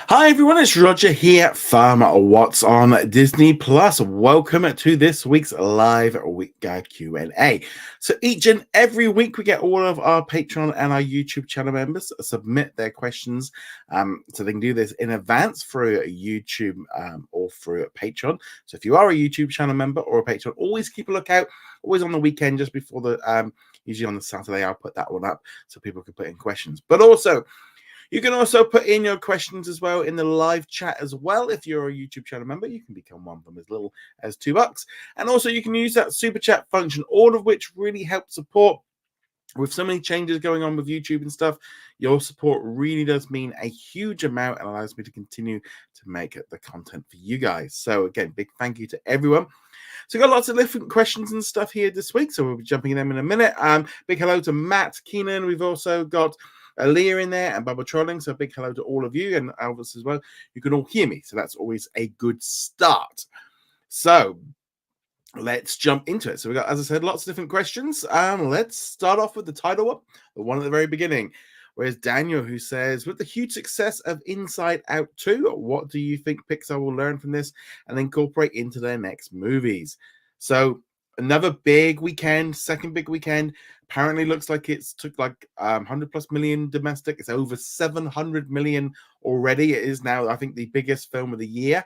Hi everyone, it's Roger here from What's on Disney Plus. Welcome to this week's live week Q&A. So each and every week we get all of our Patreon and our YouTube channel members submit their questions, so they can do this in advance through YouTube or through Patreon. So if you are a YouTube channel member or a Patreon, always keep a lookout. Always on the weekend, just before the usually on the Saturday, I'll put that one up so people can put in questions. But also, you can also put in your questions as well in the live chat as well. If you're a YouTube channel member, you can become one from as little as $2. And also you can use that super chat function, all of which really help support. With so many changes going on with YouTube and stuff, your support really does mean a huge amount and allows me to continue to make the content for you guys. So again, big thank you to everyone. So we've got lots of different questions and stuff here this week, so we'll be jumping in them in a minute. Big hello to Matt Keenan. We've also got Aaliyah in there and Bubba Trolling, so big hello to all of you and Elvis as well. You can all hear me, so that's always a good start. So let's jump into it. So we got, as I said, lots of different questions. Let's start off with the title one, the one at the very beginning. Whereas Daniel, who says, with the huge success of Inside Out 2, what do you think Pixar will learn from this and incorporate into their next movies? So another big weekend, second big weekend. Apparently looks like it's took like 100 plus million domestic. It's over 700 million already. It is now, I think, the biggest film of the year.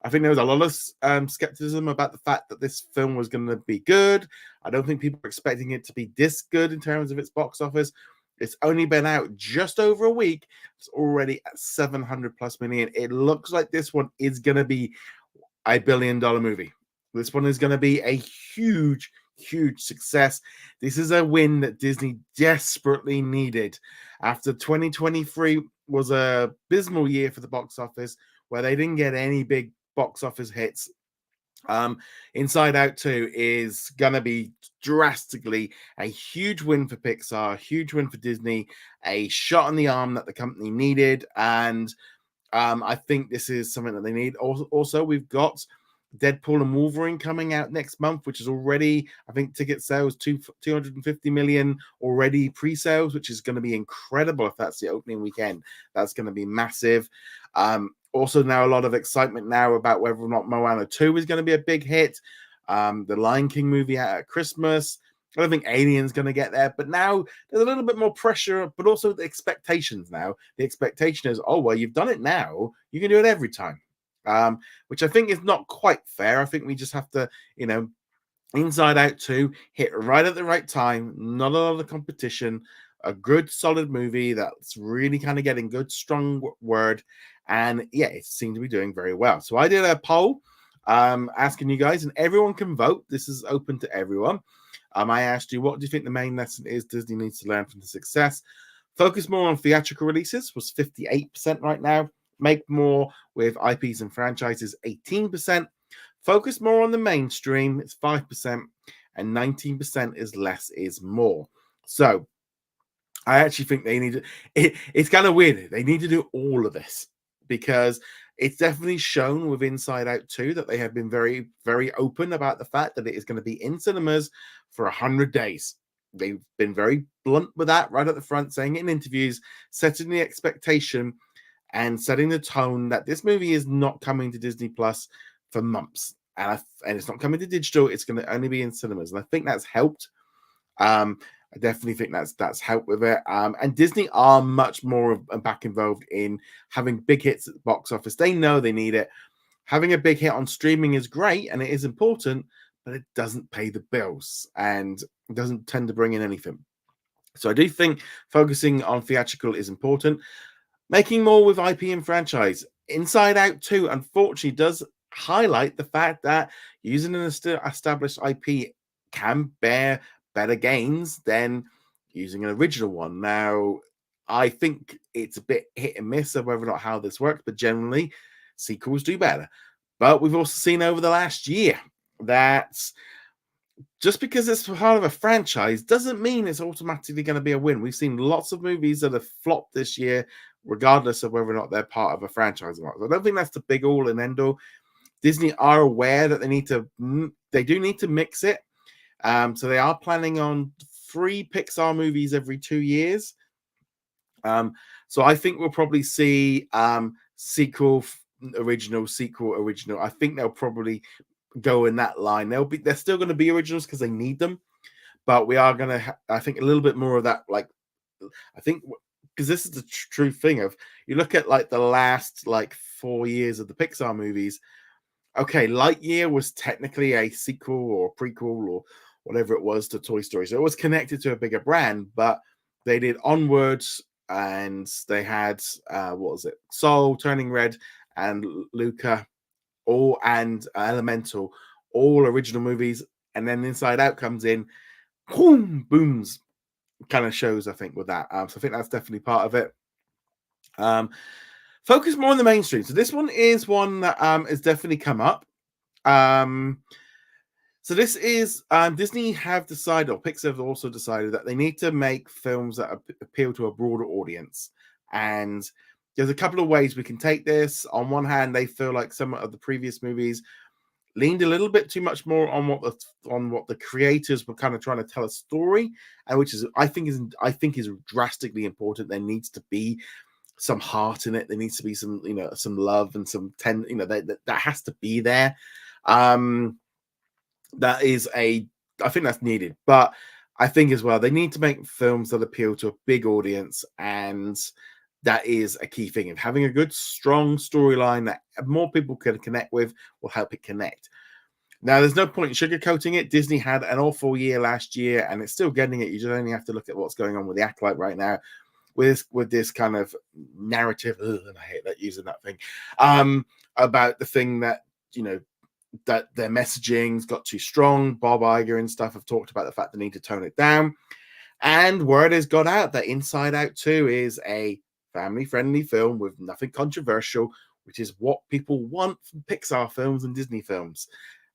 I think there was a lot of skepticism about the fact that this film was going to be good. I don't think people were expecting it to be this good in terms of its box office. It's only been out just over a week. It's already at 700 plus million. It looks like this one is going to be a $1 billion movie. This one is going to be a huge, huge success. This is a win that Disney desperately needed. After 2023 was a abysmal year for the box office, where they didn't get any big box office hits. Inside Out 2 is gonna be drastically a huge win for Pixar, a huge win for Disney, a shot in the arm that the company needed, and I think this is something that they need. Also, we've got Deadpool and Wolverine coming out next month, which is already, I think, ticket sales 250 million already pre-sales, which is going to be incredible if that's the opening weekend. That's going to be massive. Also, now a lot of excitement now about whether or not Moana 2 is going to be a big hit. The Lion King movie out at Christmas. I don't think Alien's going to get there, but now there's a little bit more pressure, but also the expectations now. The expectation is, oh, well, you've done it now. You can do it every time, which I think is not quite fair. I think we just have to, Inside Out 2 hit right at the right time, not a lot of competition, a good, solid movie that's really kind of getting good, strong word. And yeah, it seemed to be doing very well. So I did a poll asking you guys, and everyone can vote. This is open to everyone. I asked you, what do you think the main lesson is Disney needs to learn from the success? Focus more on theatrical releases was 58% right now. Make more with IPs and franchises, 18%. Focus more on the mainstream, it's 5%. And 19% is less is more. So I actually think they need to, it's kind of weird. They need to do all of this because it's definitely shown with Inside Out 2 that they have been very, very open about the fact that it is going to be in cinemas for 100 days. They've been very blunt with that right at the front, saying it in interviews, setting the expectation and setting the tone that this movie is not coming to Disney Plus for months. And it's not coming to digital. It's going to only be in cinemas. And I think that's helped. I definitely think that's helped with it. And Disney are much more back involved in having big hits at the box office. They know they need it. Having a big hit on streaming is great and it is important, but it doesn't pay the bills and it doesn't tend to bring in anything. So I do think focusing on theatrical is important. Making more with IP and franchise. Inside Out 2, unfortunately, does highlight the fact that using an established IP can bear better gains than using an original one. Now, I think it's a bit hit and miss of whether or not how this works, but generally, sequels do better. But we've also seen over the last year that just because it's part of a franchise doesn't mean it's automatically going to be a win. We've seen lots of movies that have flopped this year, regardless of whether or not they're part of a franchise or not. So I don't think that's the big all and end all. Disney are aware that they do need to mix it. So they are planning on 3 Pixar movies every 2 years. So I think we'll probably see sequel, original, sequel, original. I think they'll probably go in that line. They're still going to be originals because they need them, but we are going to, I think, a little bit more of that. Like, I think because this is the true thing of you look at like the last like 4 years of the Pixar movies. Okay, Lightyear was technically a sequel or a prequel or whatever it was to Toy Story, so it was connected to a bigger brand. But they did Onwards, and they had what was it, Soul, Turning Red, and Luca, all and Elemental, all original movies, and then Inside Out comes in, boom, booms, kind of shows. I think with that, so I think that's definitely part of it. Focus more on the mainstream. So this one is one that has definitely come up. So this is Disney have decided, or Pixar have also decided, that they need to make films that appeal to a broader audience. And there's a couple of ways we can take this. On one hand, they feel like some of the previous movies leaned a little bit too much more on what the creators were kind of trying to tell a story, and which is I think is drastically important. There needs to be some heart in it. There needs to be some some love and some that has to be there. That is I think that's needed, but I think as well they need to make films that appeal to a big audience, and that is a key thing. Of having a good, strong storyline that more people can connect with will help it connect. Now, there's no point in sugarcoating it. Disney had an awful year last year, and it's still getting it. You just only have to look at what's going on with the Acolyte right now, with this kind of narrative. And I hate that using that thing about the thing that that their messaging's got too strong. Bob Iger and stuff have talked about the fact they need to tone it down. And word has got out that Inside Out 2 is a family-friendly film with nothing controversial, which is what people want from Pixar films and Disney films.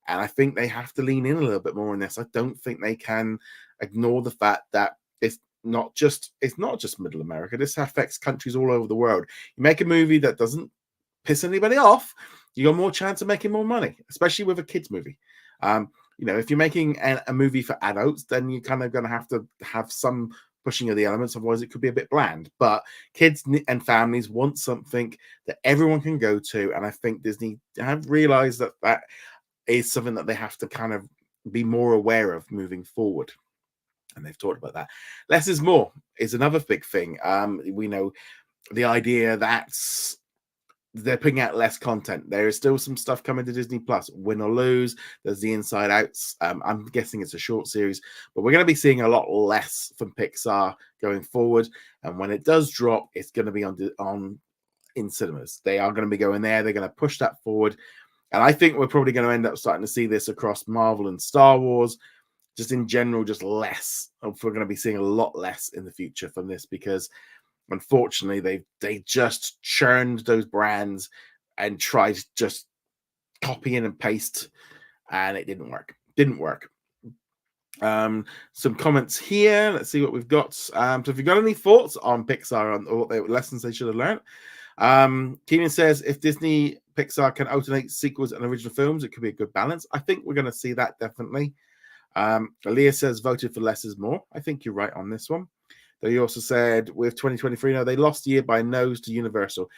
And I think they have to lean in a little bit more on this. I don't think they can ignore the fact that it's not just Middle America. This affects countries all over the world. You make a movie that doesn't piss anybody off, you got more chance of making more money, especially with a kids movie. If you're making a movie for adults, then you're kind of going to have some pushing of the elements. Otherwise, it could be a bit bland. But kids and families want something that everyone can go to. And I think Disney have realized that is something that they have to kind of be more aware of moving forward. And they've talked about that. Less is more is another big thing. We know the idea that they're putting out less content. There is still some stuff coming to Disney Plus. Win or Lose. There's the Inside Outs. I'm guessing it's a short series, but we're going to be seeing a lot less from Pixar going forward. And when it does drop, it's going to be in cinemas. They are going to be going there. They're going to push that forward. And I think we're probably going to end up starting to see this across Marvel and Star Wars. Just in general, just less. We're going to be seeing a lot less in the future from this because unfortunately, they just churned those brands and tried to just copy in and paste, and it didn't work. Some comments here. Let's see what we've got. So if you've got any thoughts on Pixar and what lessons they should have learned, Keenan says if Disney Pixar can alternate sequels and original films, it could be a good balance. I think we're going to see that definitely. Aaliyah says voted for less is more. I think you're right on this one. Though you also said with 2023, no, they lost the year by nose to Universal.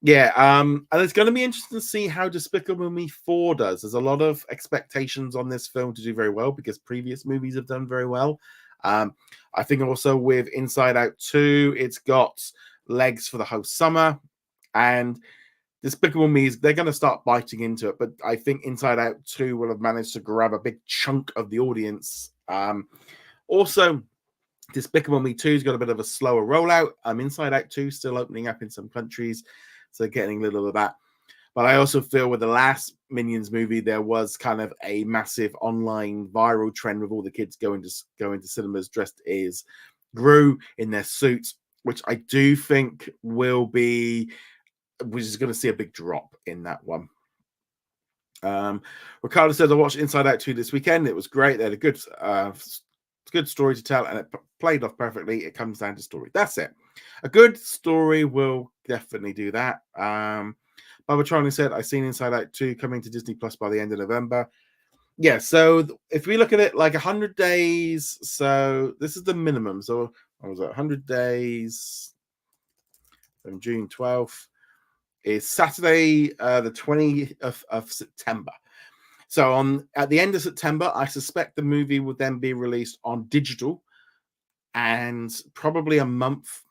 Yeah, and it's going to be interesting to see how Despicable Me 4 does. There's a lot of expectations on this film to do very well because previous movies have done very well. I think also with Inside Out 2, it's got legs for the whole summer. And Despicable Me, they're going to start biting into it. But I think Inside Out 2 will have managed to grab a big chunk of the audience. Also, Despicable Me 2's got a bit of a slower rollout. Inside Out 2 still opening up in some countries, so getting a little of that. But I also feel with the last Minions movie, there was kind of a massive online viral trend with all the kids going to cinemas dressed as Gru in their suits, which I do think we're just going to see a big drop in that one. Ricardo says I watched Inside Out 2 this weekend. It was great. They had a good story to tell, and it played off perfectly. It comes down to story. That's it. A good story will definitely do that. Baba Charlie said, I've seen Inside Out 2 coming to Disney Plus by the end of November. Yeah, so if we look at it like 100 days, so this is the minimum. So what was it, 100 days from June 12th? is Saturday, the 20th of September. So at the end of September, I suspect the movie will then be released on digital and probably a month.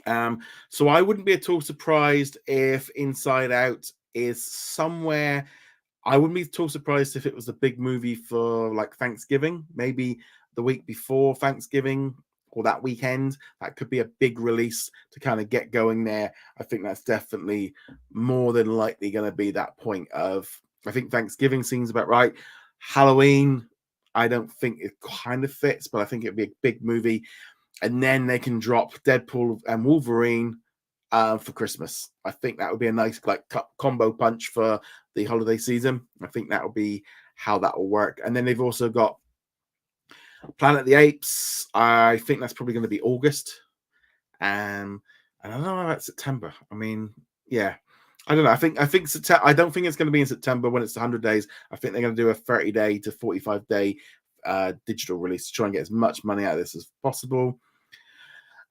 So I wouldn't be at all surprised if Inside Out is somewhere. I wouldn't be at all surprised if it was a big movie for like Thanksgiving, maybe the week before Thanksgiving or that weekend. That could be a big release to kind of get going there. I think that's definitely more than likely going to be that point of, I think Thanksgiving seems about right. Halloween, I don't think it kind of fits, but I think it'd be a big movie. And then they can drop Deadpool and Wolverine for Christmas. I think that would be a nice like combo punch for the holiday season. I think that will be how that will work. And then they've also got Planet of the Apes. I think that's probably going to be August. And I don't know about September. I mean, yeah. I don't know. I think September. I don't think it's going to be in September when it's 100 days. I think they're going to do a 30-day to 45-day digital release to try and get as much money out of this as possible.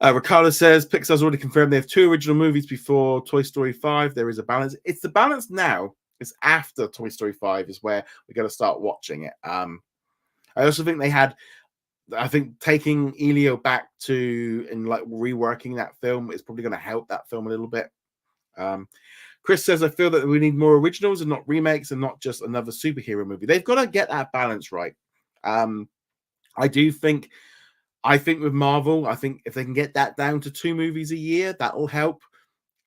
Ricardo says Pixar's already confirmed they have 2 original movies before Toy Story 5. There is a balance. It's the balance now. It's after Toy Story 5 is where we got to start watching it. I also think they had, I think taking Elio back to and like reworking that film is probably going to help that film a little bit. Chris says, I feel that we need more originals and not remakes and not just another superhero movie. They've got to get that balance right. I think with Marvel, I think if they can get that down to 2 movies a year, that will help.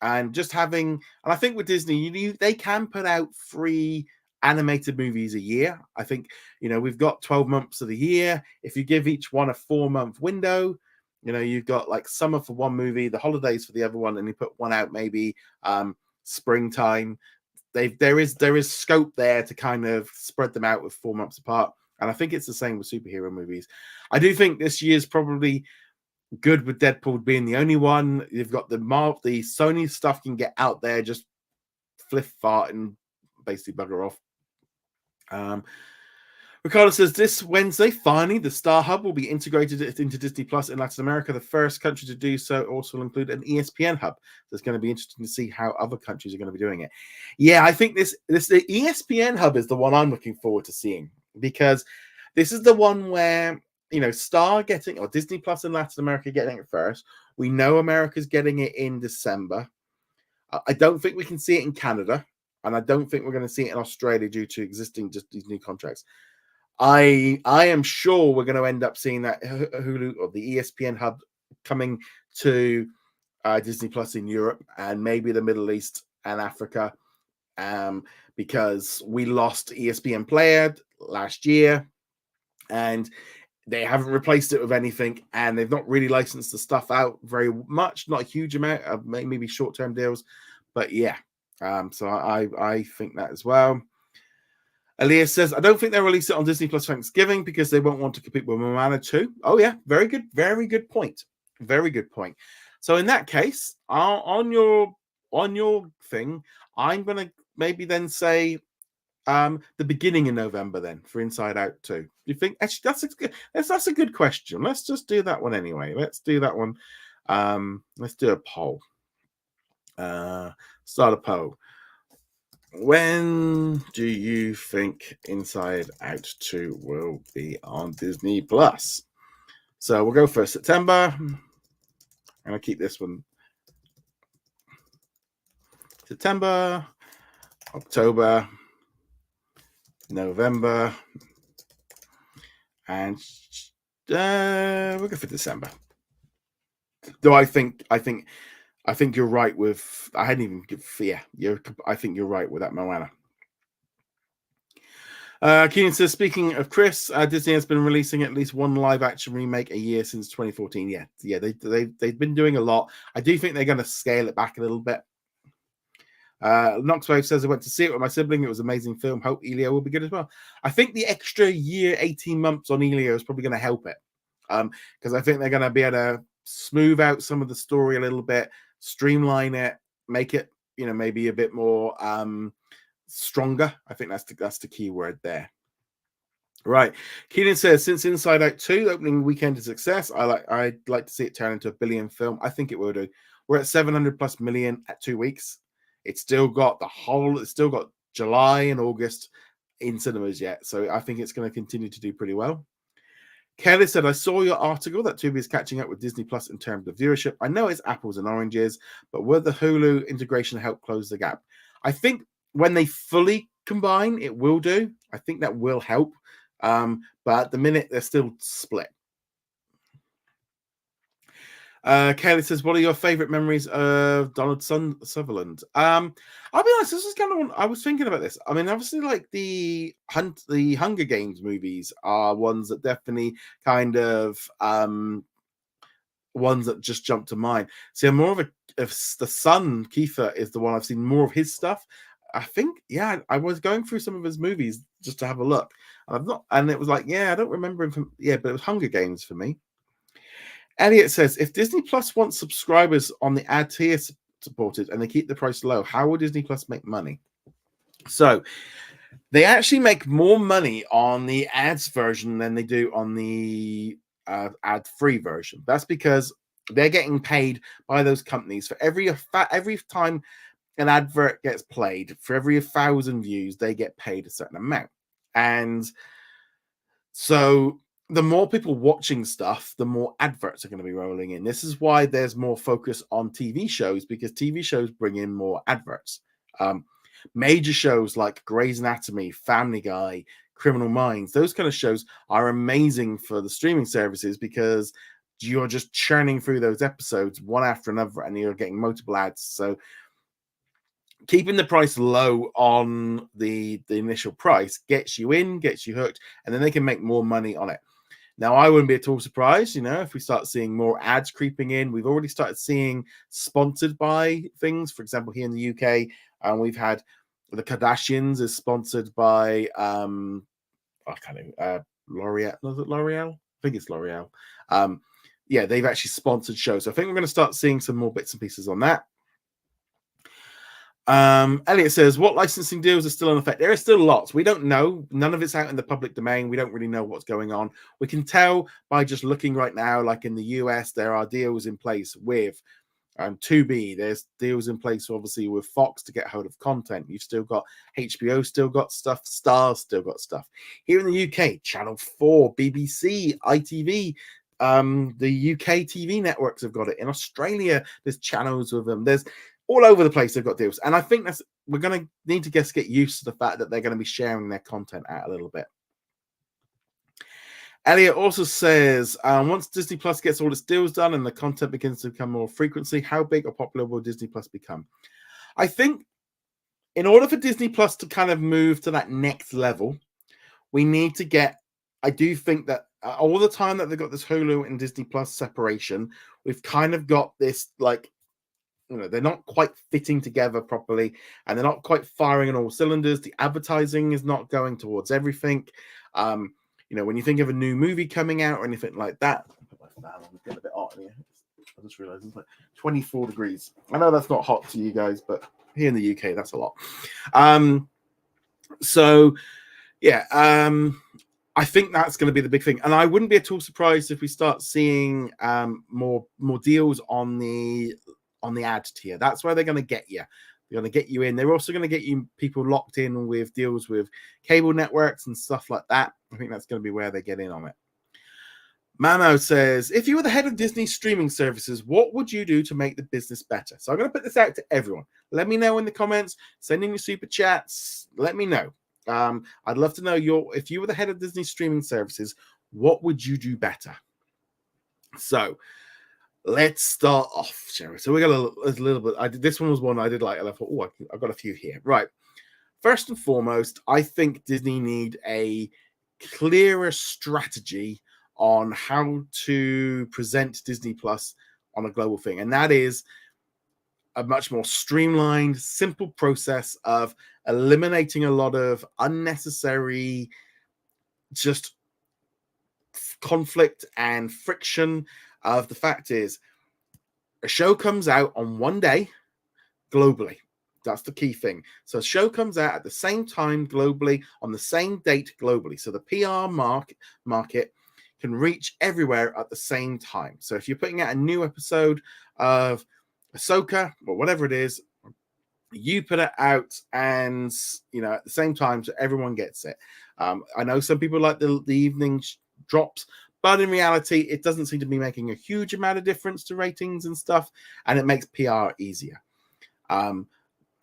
And just having, and I think with Disney, they can put out 3 animated movies a year. I think, we've got 12 months of the year. If you give each one a 4-month window, you've got like summer for one movie, the holidays for the other one, and you put one out maybe springtime. There is scope there to kind of spread them out with 4 months apart. And I think it's the same with superhero movies. I do think this year's probably good with Deadpool being the only one. You've got the Sony stuff can get out there, just fliff fart and basically bugger off. Ricardo says this Wednesday, finally, the Star Hub will be integrated into Disney Plus in Latin America. The first country to do so also will include an ESPN hub. That's going to be interesting to see how other countries are going to be doing it. Yeah, I think the ESPN hub is the one I'm looking forward to seeing, because this is the one where, Star getting, or Disney Plus in Latin America getting it first. We know America's getting it in December. I don't think we can see it in Canada, and I don't think we're going to see it in Australia due to existing just these new contracts. I am sure we're going to end up seeing that Hulu or the ESPN hub coming to Disney Plus in Europe and maybe the Middle East and Africa, because we lost ESPN Player last year and they haven't replaced it with anything, and they've not really licensed the stuff out very much, not a huge amount of maybe short-term deals, but yeah. So I think that as well. Elias says, I don't think they'll release it on Disney Plus Thanksgiving because they won't want to compete with Moana 2. Oh, yeah. Very good point. Very good point. So in that case, on your thing, I'm going to maybe then say the beginning of November then for Inside Out 2. You think? Actually, that's a good question. Let's just do that one anyway. Let's do that one. Let's do a poll. Start a poll. When do you think Inside Out 2 will be on Disney Plus? So we'll go for September. I'm going to keep this one. September, October, November, and we'll go for December. Though I think you're right with. I hadn't even give. Yeah, I think you're right with that, Moana. Keenan says, speaking of Chris, Disney has been releasing at least one live-action remake a year since 2014. Yeah, they've been doing a lot. I do think they're going to scale it back a little bit. Knoxwave says, I went to see it with my sibling. It was an amazing film. Hope Elio will be good as well. I think the extra year, 18 months on Elio is probably going to help it, because I think they're going to be able to smooth out some of the story a little bit, streamline it, make it, maybe a bit more stronger. I think that's the key word there. Right. Keenan says, since Inside Out 2 opening weekend is a success, I'd like to see it turn into a billion film. I think it will do. We're at 700+ million at 2 weeks. It's still got July and August in cinemas yet. So I think it's going to continue to do pretty well. Kelly said, I saw your article that Tubi is catching up with Disney Plus in terms of viewership. I know it's apples and oranges, but will the Hulu integration help close the gap? I think when they fully combine, it will do. I think that will help. But at the minute, they're still split. Kelly says, what are your favorite memories of Donald Sutherland? I'll be honest, this is kind of one I was thinking about this. I mean, obviously, like the Hunger Games movies are ones that definitely kind of ones that just jump to mind. See, I'm more of the son, Kiefer, is the one I've seen more of his stuff. I think, yeah, I was going through some of his movies just to have a look. And it was like, yeah, I don't remember him from, but it was Hunger Games for me. Elliot says, if Disney Plus wants subscribers on the ad tier supported and they keep the price low, how will Disney Plus make money? So they actually make more money on the ads version than they do on the ad-free version. That's because they're getting paid by those companies for every time an advert gets played, for every 1,000 views, they get paid a certain amount. And so the more people watching stuff, the more adverts are going to be rolling in. This is why there's more focus on TV shows, because TV shows bring in more adverts. Major shows like Grey's Anatomy, Family Guy, Criminal Minds, those kind of shows are amazing for the streaming services because you're just churning through those episodes one after another and you're getting multiple ads. So keeping the price low on the initial price gets you in, gets you hooked, and then they can make more money on it. Now, I wouldn't be at all surprised, if we start seeing more ads creeping in. We've already started seeing sponsored by things. For example, here in the UK, we've had the Kardashians is sponsored by L'Oreal. Was it L'Oreal? I think it's L'Oreal. Yeah, they've actually sponsored shows. So I think we're going to start seeing some more bits and pieces on that. Elliot says, what licensing deals are still in effect? There are still lots. We don't know. None of it's out in the public domain. We don't really know what's going on. We can tell by just looking right now, like in the US, there are deals in place with Tubi. There's deals in place, obviously, with Fox to get hold of content. You've still got HBO, still got stuff. Stars still got stuff. Here in the UK, Channel 4, BBC, ITV, the UK TV networks have got it. In Australia, there's channels with them. There's all over the place they've got deals. And I think we're going to need to get used to the fact that they're going to be sharing their content out a little bit. Elliot also says, once Disney Plus gets all its deals done and the content begins to become more frequency, how big or popular will Disney Plus become? I think in order for Disney Plus to kind of move to that next level, we need to I do think that all the time that they've got this Hulu and Disney Plus separation, we've kind of got this they're not quite fitting together properly and they're not quite firing on all cylinders. The advertising is not going towards everything. When you think of a new movie coming out or anything like that, it's getting a bit hot in here. I just realized it's like 24 degrees. I know that's not hot to you guys, but here in the UK, that's a lot. I think that's going to be the big thing. And I wouldn't be at all surprised if we start seeing more deals on the ad tier. That's where they're going to get you. They're going to get you in. They're also going to get you people locked in with deals with cable networks and stuff like that. I think that's going to be where they get in on it. Mano says, if you were the head of Disney streaming services, what would you do to make the business better? So I'm going to put this out to everyone. Let me know in the comments. Send in your super chats. Let me know. I'd love to know if you were the head of Disney streaming services, what would you do better? So let's start off, shall we? So we got a little bit. This one was one I did like, and I thought, I've got a few here. Right. First and foremost, I think Disney need a clearer strategy on how to present Disney Plus on a global thing, and that is a much more streamlined, simple process of eliminating a lot of unnecessary just conflict and friction. Of the fact is, a show comes out on one day globally. That's the key thing. So a show comes out at the same time globally, on the same date globally. So the PR market can reach everywhere at the same time. So if you're putting out a new episode of Ahsoka or whatever it is, you put it out, and at the same time, so everyone gets it. I know some people like the evening drops, but in reality, it doesn't seem to be making a huge amount of difference to ratings and stuff, and it makes PR easier.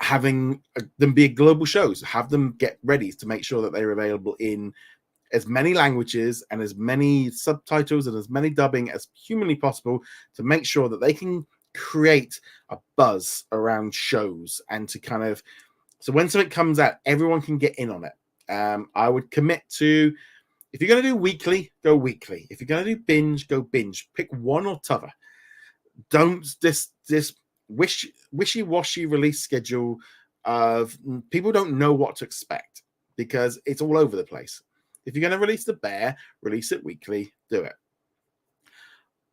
Having them be global shows, have them get ready to make sure that they're available in as many languages and as many subtitles and as many dubbing as humanly possible, to make sure that they can create a buzz around shows, and to kind of, so when something comes out, everyone can get in on it. I would commit to, if you're going to do weekly, go weekly. If you're going to do binge, go binge. Pick one or t'other. Don't this wishy-washy release schedule of people don't know what to expect, because it's all over the place. If you're going to release The Bear, release it weekly. Do it.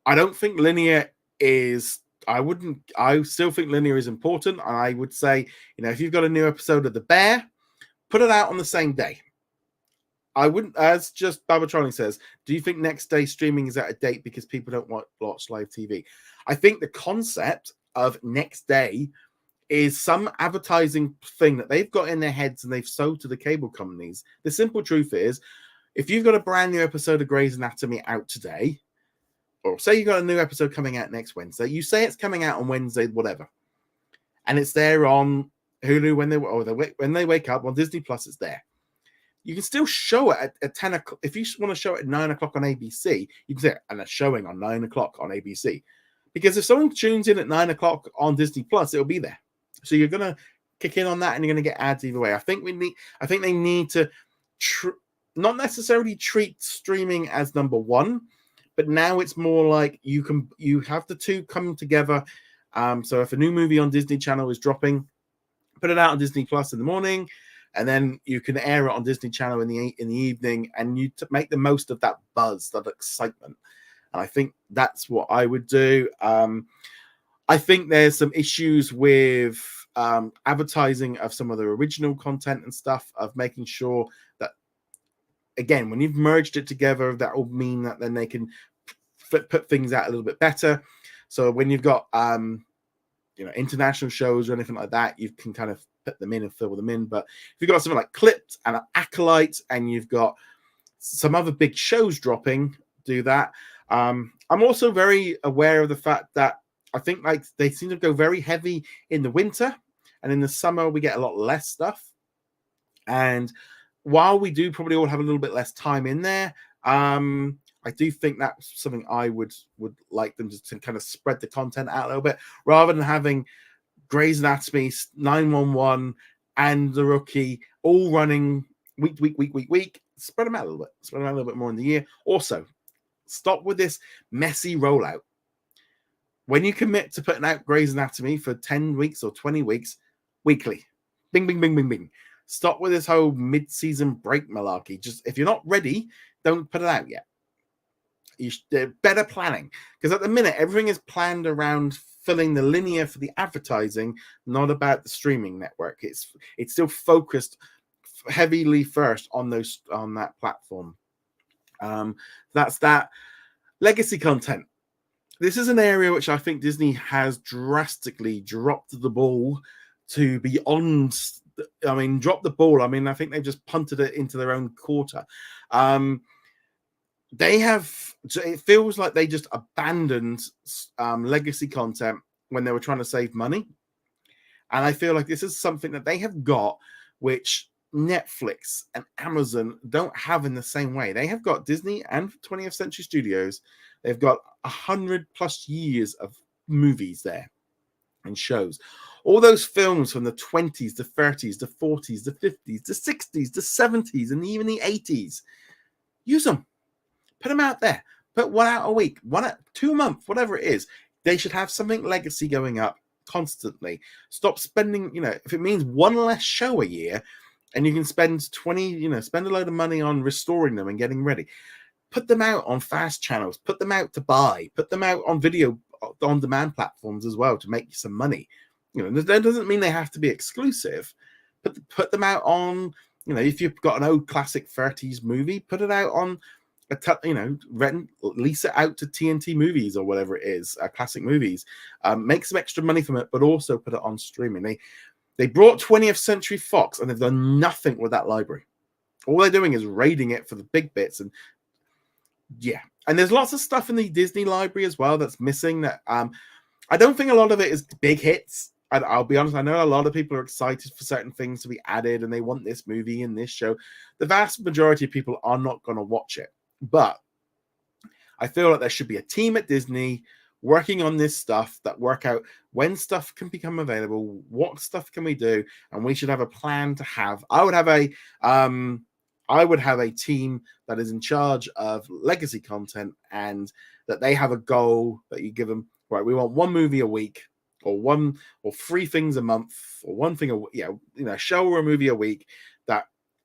I don't think linear is. I still think linear is important. And I would say, if you've got a new episode of The Bear, put it out on the same day. I wouldn't, as just Babatronic says, do you think next day streaming is out of date because people don't watch live TV? I think the concept of next day is some advertising thing that they've got in their heads and they've sold to the cable companies. The simple truth is, if you've got a brand new episode of Grey's Anatomy out today, or say you've got a new episode coming out next Wednesday, you say it's coming out on Wednesday, whatever, and it's there on Hulu when they wake up, on Disney Plus, it's there. You can still show it at 10 o'clock. If you want to show it at 9 o'clock on ABC, you can say, and a showing on 9 o'clock on ABC. Because if someone tunes in at 9 o'clock on Disney Plus, it'll be there. So you're going to kick in on that, and you're going to get ads either way. I think they need to not necessarily treat streaming as number one, but now it's more like you have the two come together. So if a new movie on Disney Channel is dropping, put it out on Disney Plus in the morning, and then you can air it on Disney Channel in the evening, and you make the most of that buzz, that excitement. And I think that's what I would do. I think there's some issues with advertising of some of the original content and stuff, of making sure that, again, when you've merged it together, that will mean that then they can put things out a little bit better. So when you've got international shows or anything like that, you can kind of put them in and fill them in. But if you've got something like Clipped and Acolyte, and you've got some other big shows dropping, do that. I'm also very aware of the fact that I think they seem to go very heavy in the winter, and in the summer we get a lot less stuff. And while we do probably all have a little bit less time in there, I do think that's something I would like them to kind of spread the content out a little bit, rather than having Grey's Anatomy, 911, and The Rookie all running week. Spread them out a little bit. Spread them out a little bit more in the year. Also, stop with this messy rollout. When you commit to putting out Grey's Anatomy for 10 weeks or 20 weeks, weekly. Bing, bing, bing, bing, bing. Stop with this whole mid-season break malarkey. Just, if you're not ready, don't put it out yet. Better planning. Because at the minute, everything is planned around filling the linear for the advertising, not about the streaming network. It's still focused heavily first on that platform. That's that. Legacy content. This is an area which I think Disney has drastically dropped the ball to beyond. I mean, drop the ball. I mean, I think they've just punted it into their own quarter. They have. It feels like they just abandoned legacy content when they were trying to save money, and I feel like this is something that they have got, which Netflix and Amazon don't have in the same way. They have got Disney and 20th Century Studios. They've got 100+ years of movies there and shows. All those films from the 20s, the 30s, the 40s, the 50s, the 60s, the 70s, and even the 80s. Use them. Put them out there. Put one out a week, 2 a month, whatever it is. They should have something legacy going up constantly. Stop spending, if it means one less show a year, and you can spend spend a load of money on restoring them and getting ready. Put them out on fast channels. Put them out to buy. Put them out on video on demand platforms as well to make you some money. That doesn't mean they have to be exclusive. Put them out on, if you've got an old classic 30s movie, put it out on lease it out to TNT Movies or whatever it is, classic movies. Make some extra money from it, but also put it on streaming. They brought 20th Century Fox, and they've done nothing with that library. All they're doing is raiding it for the big bits, and yeah. And there's lots of stuff in the Disney library as well that's missing. That I don't think a lot of it is big hits. I'll be honest, I know a lot of people are excited for certain things to be added, and they want this movie and this show. The vast majority of people are not going to watch it, but I feel like there should be a team at Disney working on this stuff that work out when stuff can become available, what stuff can we do, and we should have a plan to have. I would have a team that is in charge of legacy content, and that they have a goal that you give them. Right, we want one movie a week, or 3 things a month, or one thing a show or a movie a week,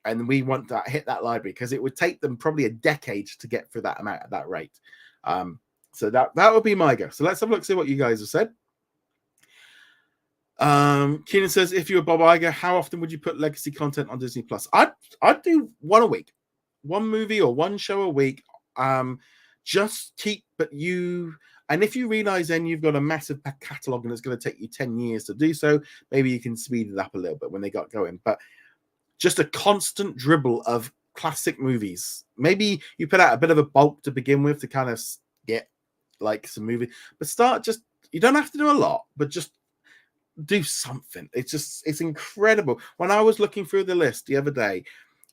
and we want to hit that library, because it would take them probably a decade to get through that amount at that rate. So that would be my go. So let's have a look, see what you guys have said. Keenan says, if you were Bob Iger, how often would you put legacy content on Disney Plus? I'd do one a week, one movie or one show a week. Just keep, and if you realize then you've got a massive back catalog and it's going to take you 10 years to do so, maybe you can speed it up a little bit when they got going. But just a constant dribble of classic movies. Maybe you put out a bit of a bulk to begin with to kind of get like some movie, but you don't have to do a lot, but just do something. It's incredible. When I was looking through the list the other day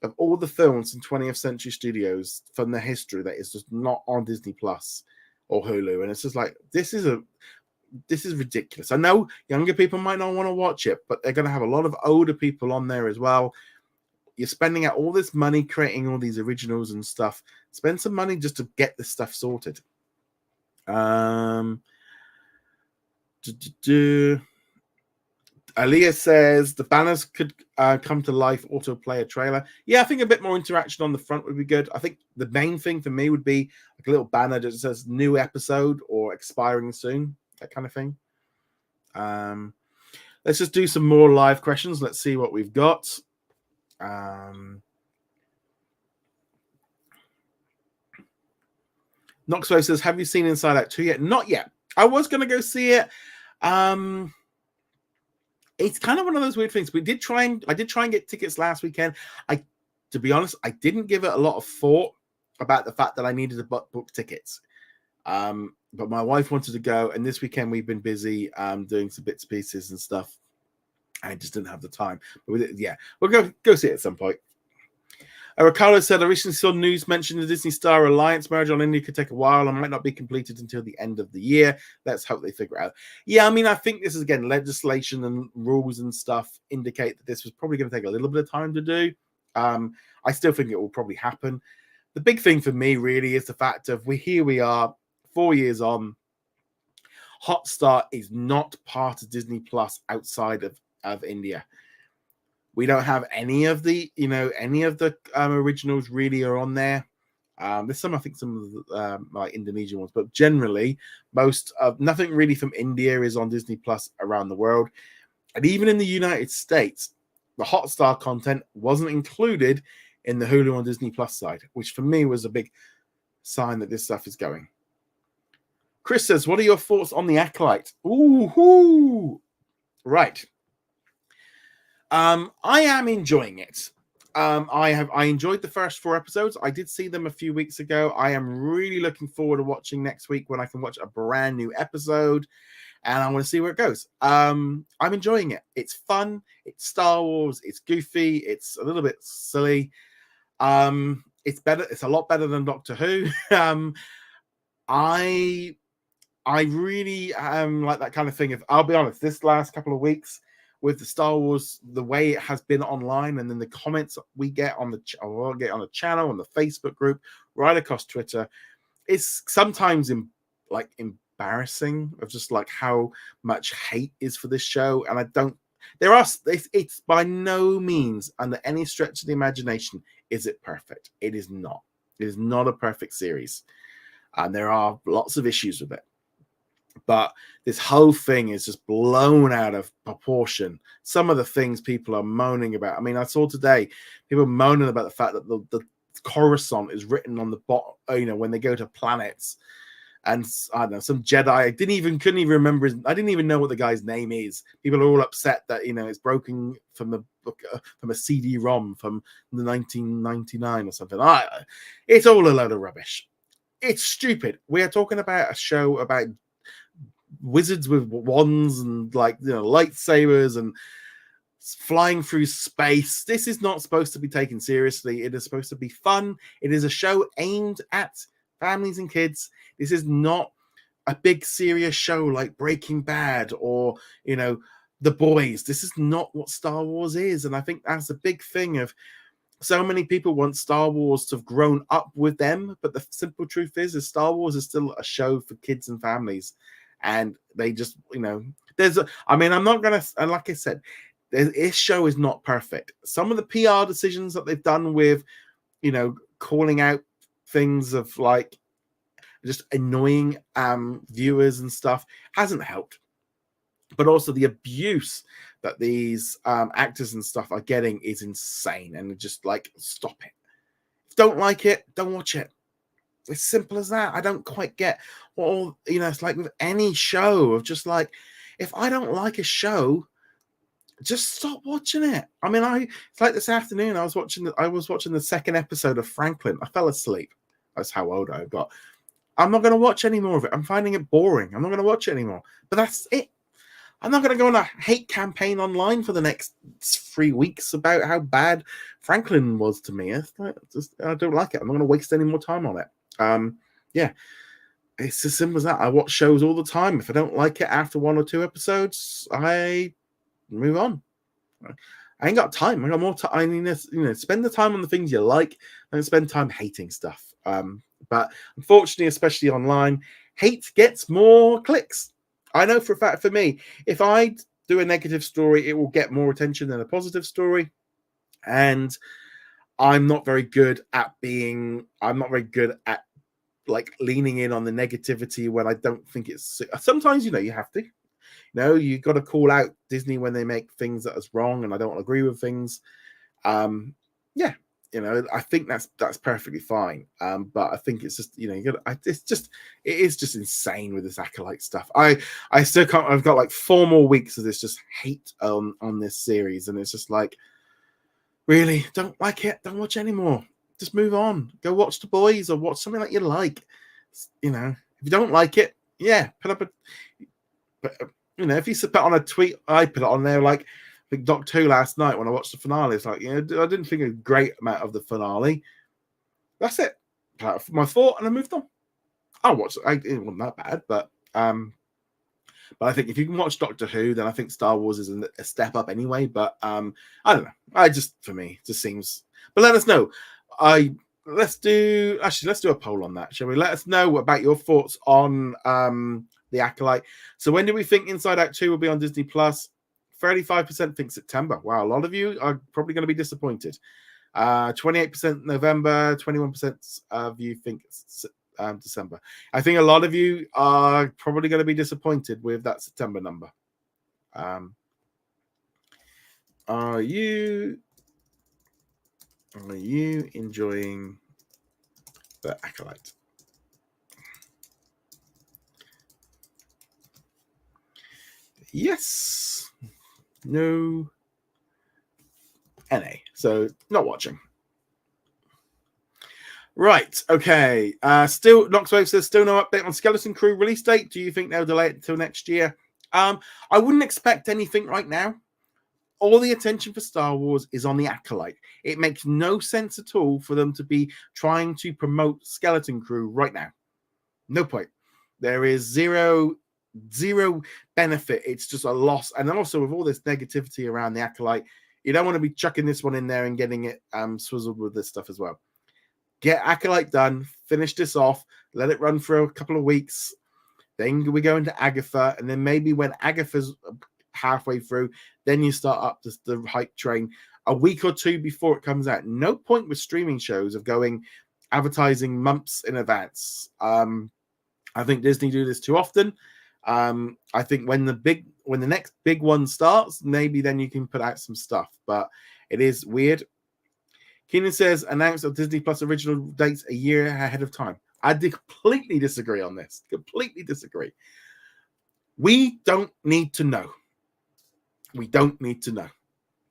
of all the films in 20th Century Studios from the history that is just not on Disney Plus or Hulu, and it's just like, this is ridiculous. I know younger people might not want to watch it, but they're going to have a lot of older people on there as well. You're spending out all this money creating all these originals and stuff. Spend some money just to get this stuff sorted. Aaliyah says the banners could come to life, autoplay a trailer. Yeah, I think a bit more interaction on the front would be good. I think the main thing for me would be like a little banner that says new episode or expiring soon, that kind of thing. Let's just do some more live questions. Let's see what we've got. Knoxville says, have you seen Inside Out 2 yet? Not yet. I was going to go see it. It's kind of one of those weird things. I did try and get tickets last weekend. To be honest, I didn't give it a lot of thought about the fact that I needed to book tickets. But my wife wanted to go, and this weekend we've been busy doing some bits, pieces, and stuff. I just didn't have the time. But we'll go see it at some point. Ricardo said, I recently saw news mentioning the Disney Star Alliance merger on India could take a while and might not be completed until the end of the year. Let's hope they figure it out. Yeah, I mean, I think this is, again, legislation and rules and stuff indicate that this was probably going to take a little bit of time to do. I still think it will probably happen. The big thing for me really is the fact of here we are 4 years on. Hotstar is not part of Disney Plus outside of India. We don't have any of the originals really are on there. There's some of the like Indonesian ones, but generally nothing really from India is on Disney Plus around the world. And even in the United States, the Hotstar content wasn't included in the Hulu on Disney Plus side, which for me was a big sign that this stuff is going. Chris says, what are your thoughts on The Acolyte? Ooh, right. I am enjoying it. I enjoyed the first 4 episodes. I did see them a few weeks ago. I am really looking forward to watching next week when I can watch a brand new episode, and I want to see where it goes. I'm enjoying it. It's fun. It's Star Wars. It's goofy. It's a little bit silly. It's better. It's a lot better than Doctor Who. I really like that kind of thing. If I'll be honest, this last couple of weeks with the Star Wars, the way it has been online, and then the comments we get on the channel, on the Facebook group, right across Twitter, it's sometimes embarrassing of just like how much hate is for this show. And it's by no means under any stretch of the imagination is it perfect. It is not. It is not a perfect series, and there are lots of issues with it. But this whole thing is just blown out of proportion. Some of the things people are moaning about. I mean, I saw today people moaning about the fact that the Coruscant is written on the bottom, when they go to planets. and I don't know, some Jedi. I couldn't even remember. I didn't even know what the guy's name is. People are all upset that it's broken from the book, from a CD-ROM from the 1999 or something. It's all a load of rubbish. It's stupid. We are talking about a show about wizards with wands and lightsabers and flying through space. This is not supposed to be taken seriously. It is supposed to be fun. It is a show aimed at families and kids. This is not a big serious show like Breaking Bad or The Boys. This is not what Star Wars is, and I think that's a big thing of so many people want Star Wars to have grown up with them, but the simple truth is Star Wars is still a show for kids and families, and they just I'm not gonna, and like I said, this show is not perfect. Some of the PR decisions that they've done with calling out things of like just annoying viewers and stuff hasn't helped, but also the abuse that these actors and stuff are getting is insane, and just like, stop it. If you don't like it, don't watch it. It's simple as that. I don't quite get what it's like with any show of just like, if I don't like a show, just stop watching it. I mean, it's like this afternoon I was watching the second episode of Franklin. I fell asleep. That's how old I got. I'm not going to watch any more of it. I'm finding it boring. I'm not going to watch it anymore. But that's it. I'm not going to go on a hate campaign online for the next 3 weeks about how bad Franklin was to me. I don't like it. I'm not going to waste any more time on it. Yeah, it's as simple as that. I watch shows all the time. If I don't like it after 1 or 2 episodes, I move on. I ain't got time. I got more time. I mean, spend the time on the things you like and spend time hating stuff. But unfortunately, especially online, hate gets more clicks. I know for a fact, for me, if I do a negative story, it will get more attention than a positive story. And I'm not very good at like leaning in on the negativity when I don't think it's. Sometimes, you have to. You got to call out Disney when they make things that is wrong, and I don't agree with things. Yeah, I think that's perfectly fine. But I think it's just, it is just insane with this Acolyte stuff. I still can't. I've got like 4 more weeks of this just hate on this series, and it's just like, really, don't like it, don't watch anymore. Just move on. Go watch The Boys or watch something that you like. If you don't like it, yeah, put up if you put on a tweet, I put it on there like, I think Doctor Who last night when I watched the finale. It's like, I didn't think a great amount of the finale. That's it. My thought, and I moved on. I watched it. It wasn't that bad, but I think if you can watch Doctor Who, then I think Star Wars is a step up anyway. But I don't know. For me, it just seems. But let us know. Let's do a poll on that, shall we? Let us know about your thoughts on The Acolyte. So when do we think Inside Out 2 will be on Disney Plus? 35% think September. Wow, a lot of you are probably going to be disappointed. 28% November, 21% of you think December. I think a lot of you are probably going to be disappointed with that September number. Are you enjoying The Acolyte? Yes. No. NA. So not watching. Right. Okay. Still, Knoxwave says still no update on Skeleton Crew release date. Do you think they'll delay it until next year? I wouldn't expect anything right now. All the attention for Star Wars is on The Acolyte. It makes no sense at all for them to be trying to promote Skeleton Crew right now. No point. There is zero benefit. It's just a loss. And then also with all this negativity around The Acolyte, you don't want to be chucking this one in there and getting it swizzled with this stuff as well. Get Acolyte done, finish this off, let it run for a couple of weeks. Then we go into Agatha, and then maybe when Agatha's halfway through, then you start up the hype train a week or 2 before it comes out. No point with streaming shows of going advertising months in advance. I think Disney do this too often. I think when the next big one starts, maybe then you can put out some stuff, but it is weird. Keenan says announced of Disney Plus original dates a year ahead of time. I completely disagree on this. Completely disagree. We don't need to know. We don't need to know.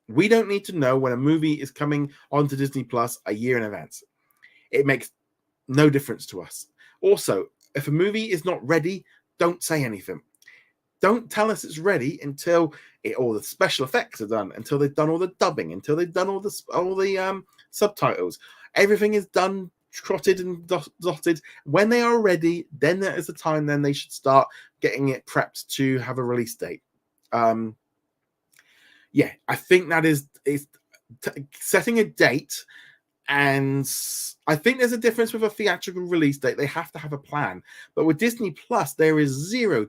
We don't need to know when a movie is coming onto Disney Plus a year in advance. It makes no difference to us. Also, if a movie is not ready, don't say anything. Don't tell us it's ready until all the special effects are done, until they've done all the dubbing, until they've done all the subtitles. Everything is done, trotted and dotted. When they are ready, then that is the time. Then they should start getting it prepped to have a release date. Yeah, I think that is setting a date. And I think there's a difference with a theatrical release date. They have to have a plan. But with Disney Plus, there is zero.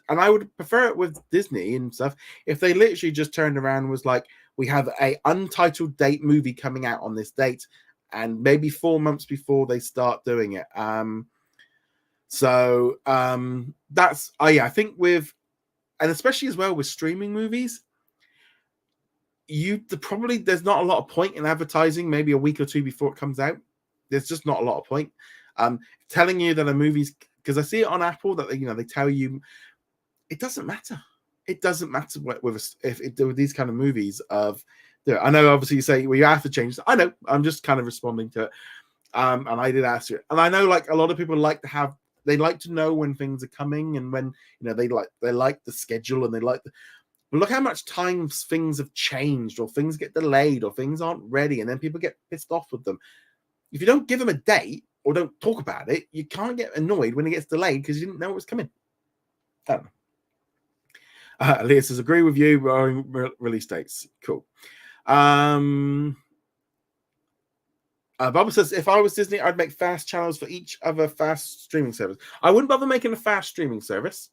And I would prefer it with Disney and stuff if they literally just turned around and was like, we have a untitled date movie coming out on this date, and maybe 4 months before they start doing it. That's I think with, and especially as well with streaming movies, there's not a lot of point in advertising maybe a week or two before it comes out. There's just not a lot of point telling you that a movie's, because I see it on Apple that they tell you. It doesn't matter. It doesn't matter with these kind of movies. I know obviously you say, well, you have to change. I know. I'm just kind of responding to it. And I did ask you. And I know like a lot of people they like to know when things are coming, and when they like the schedule, and but look how much times things have changed, or things get delayed, or things aren't ready, and then people get pissed off with them. If you don't give them a date or don't talk about it, you can't get annoyed when it gets delayed because you didn't know it was coming. I don't know. Leah says, agree with you, release dates. Cool. Bubba says, if I was Disney, I'd make fast channels for each other fast streaming service. I wouldn't bother making a fast streaming service.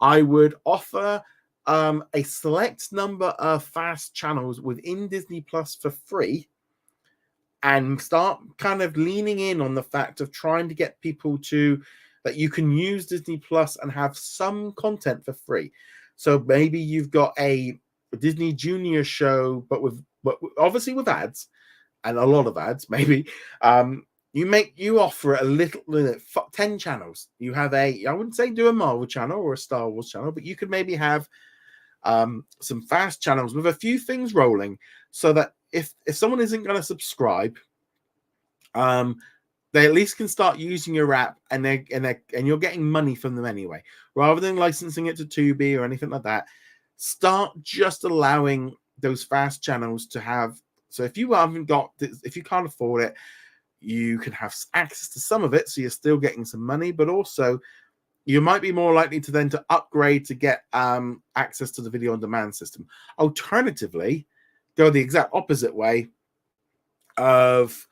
I would offer a select number of fast channels within Disney Plus for free, and start kind of leaning in on the fact of trying to get people that you can use Disney Plus and have some content for free. So maybe you've got a Disney Junior show, but obviously with ads, and a lot of ads. Maybe you offer a little 10 channels. You have I wouldn't say do a Marvel channel or a Star Wars channel, but you could maybe have some fast channels with a few things rolling, so that if someone isn't going to subscribe, they at least can start using your app, and you're getting money from them anyway, rather than licensing it to Tubi or anything like that. Start just allowing those fast channels to have. So if you can't afford it, you can have access to some of it, so you're still getting some money, but also you might be more likely to upgrade to get access to the video on demand system. Alternatively, go the exact opposite way of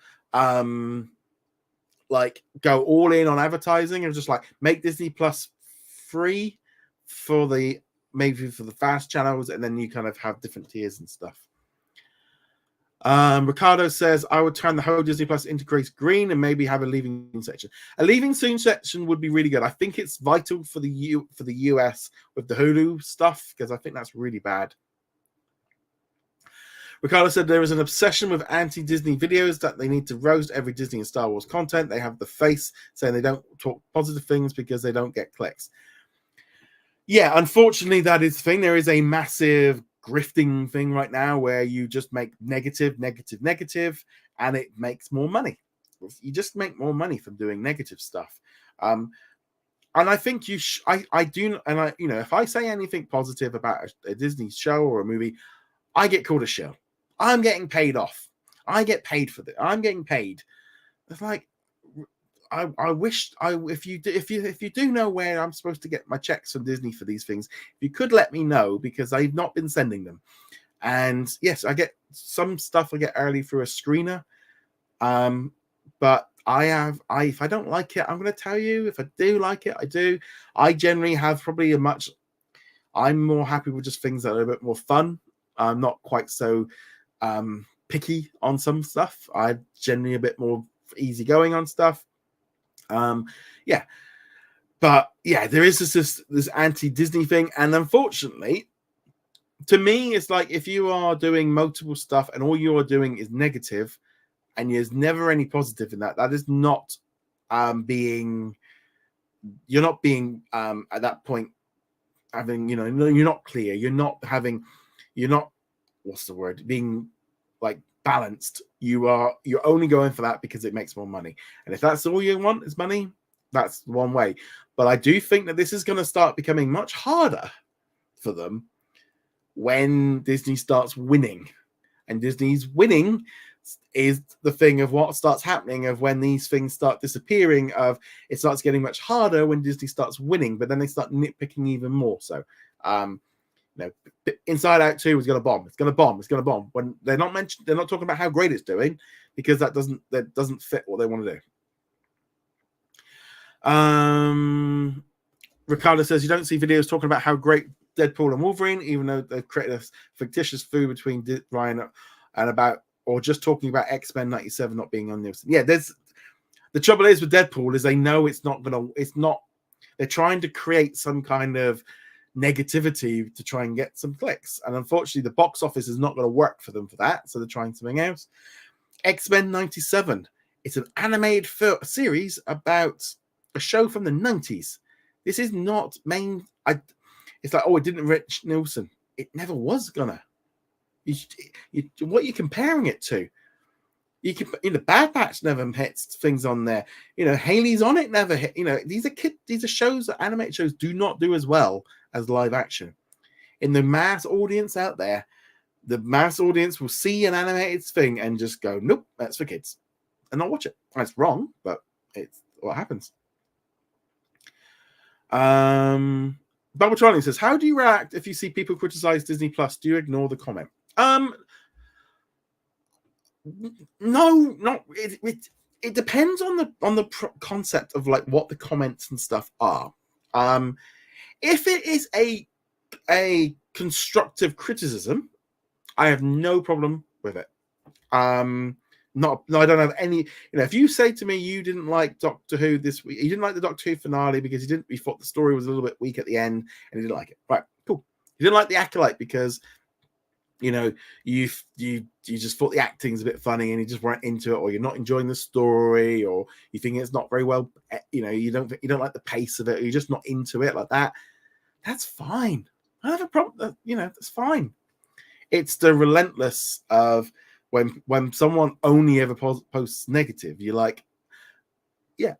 go all in on advertising, and just make Disney Plus free maybe for the fast channels, and then you kind of have different tiers and stuff. Ricardo says, I would turn the whole Disney Plus into green and maybe have a leaving section. A leaving soon section would be really good. I think it's vital for the US with the Hulu stuff, because I think that's really bad. Ricardo said there is an obsession with anti-Disney videos that they need to roast every Disney and Star Wars content. They have the face saying they don't talk positive things because they don't get clicks. Yeah, unfortunately, that is the thing. There is a massive grifting thing right now where you just make negative, and it makes more money. You just make more money from doing negative stuff. And I think I do, and if I say anything positive about a Disney show or a movie, I get called a shill. I'm getting paid off. I get paid for this. I'm getting paid. It's like, I wish if you do know where I'm supposed to get my checks from Disney for these things, if you could let me know, because I've not been sending them. And yes, I get some stuff I get early through a screener. But if I don't like it, I'm going to tell you. If I do like it, I do. I generally have probably I'm more happy with just things that are a bit more fun. I'm not quite so picky on some stuff. I'm generally a bit more easygoing on stuff. But there is this anti-Disney thing, and unfortunately, to me, it's like if you are doing multiple stuff and all you are doing is negative, and there's never any positive in that is not being at that point having, you're not clear, you're not what's the word, being like balanced. You're only going for that because it makes more money, and if that's all you want is money, that's one way. But I do think that this is going to start becoming much harder for them when Disney starts winning, and Disney's winning is the thing of what starts happening of when these things start disappearing. Of it starts getting much harder when Disney starts winning, but then they start nitpicking even more. So Inside Out 2 is going to bomb. It's going to bomb. It's going to bomb. When they're not talking about how great it's doing, because that doesn't fit what they want to do. Ricardo says you don't see videos talking about how great Deadpool and Wolverine, even though they've created a fictitious feud between Ryan and about, or just talking about X-Men 97 not being on Nielsen. Yeah, the trouble is with Deadpool is they know they're trying to create some kind of negativity to try and get some clicks, and unfortunately the box office is not going to work for them for that, so they're trying something else. X-Men 97, it's an animated series about a show from the 90s. This is not it's like, oh, it didn't reach Nielsen. It never was gonna. What are you comparing it to? Bad Batch never hits things on there. Haley's on it never hit. These are shows that animated shows do not do as well as live action. In the mass audience out there, the mass audience will see an animated thing and just go, nope, that's for kids, and not watch it. That's wrong, but it's what happens. Bubble Charlie says, how do you react if you see people criticize Disney Plus? Do you ignore the comment? No, not it depends on the concept of like what the comments and stuff are. If it is a constructive criticism, I have no problem with it. I don't have any. If you say to me you didn't like Doctor Who this week, you didn't like the Doctor Who finale because you thought the story was a little bit weak at the end, and you didn't like it. Right, cool. You didn't like the Acolyte because you just thought the acting's a bit funny and you just weren't into it, or you're not enjoying the story, or you think it's not very well. You don't like the pace of it, or you're just not into it like that. That's fine. I have a problem. That's fine. It's the relentless of when someone only ever posts negative, you're like, yeah,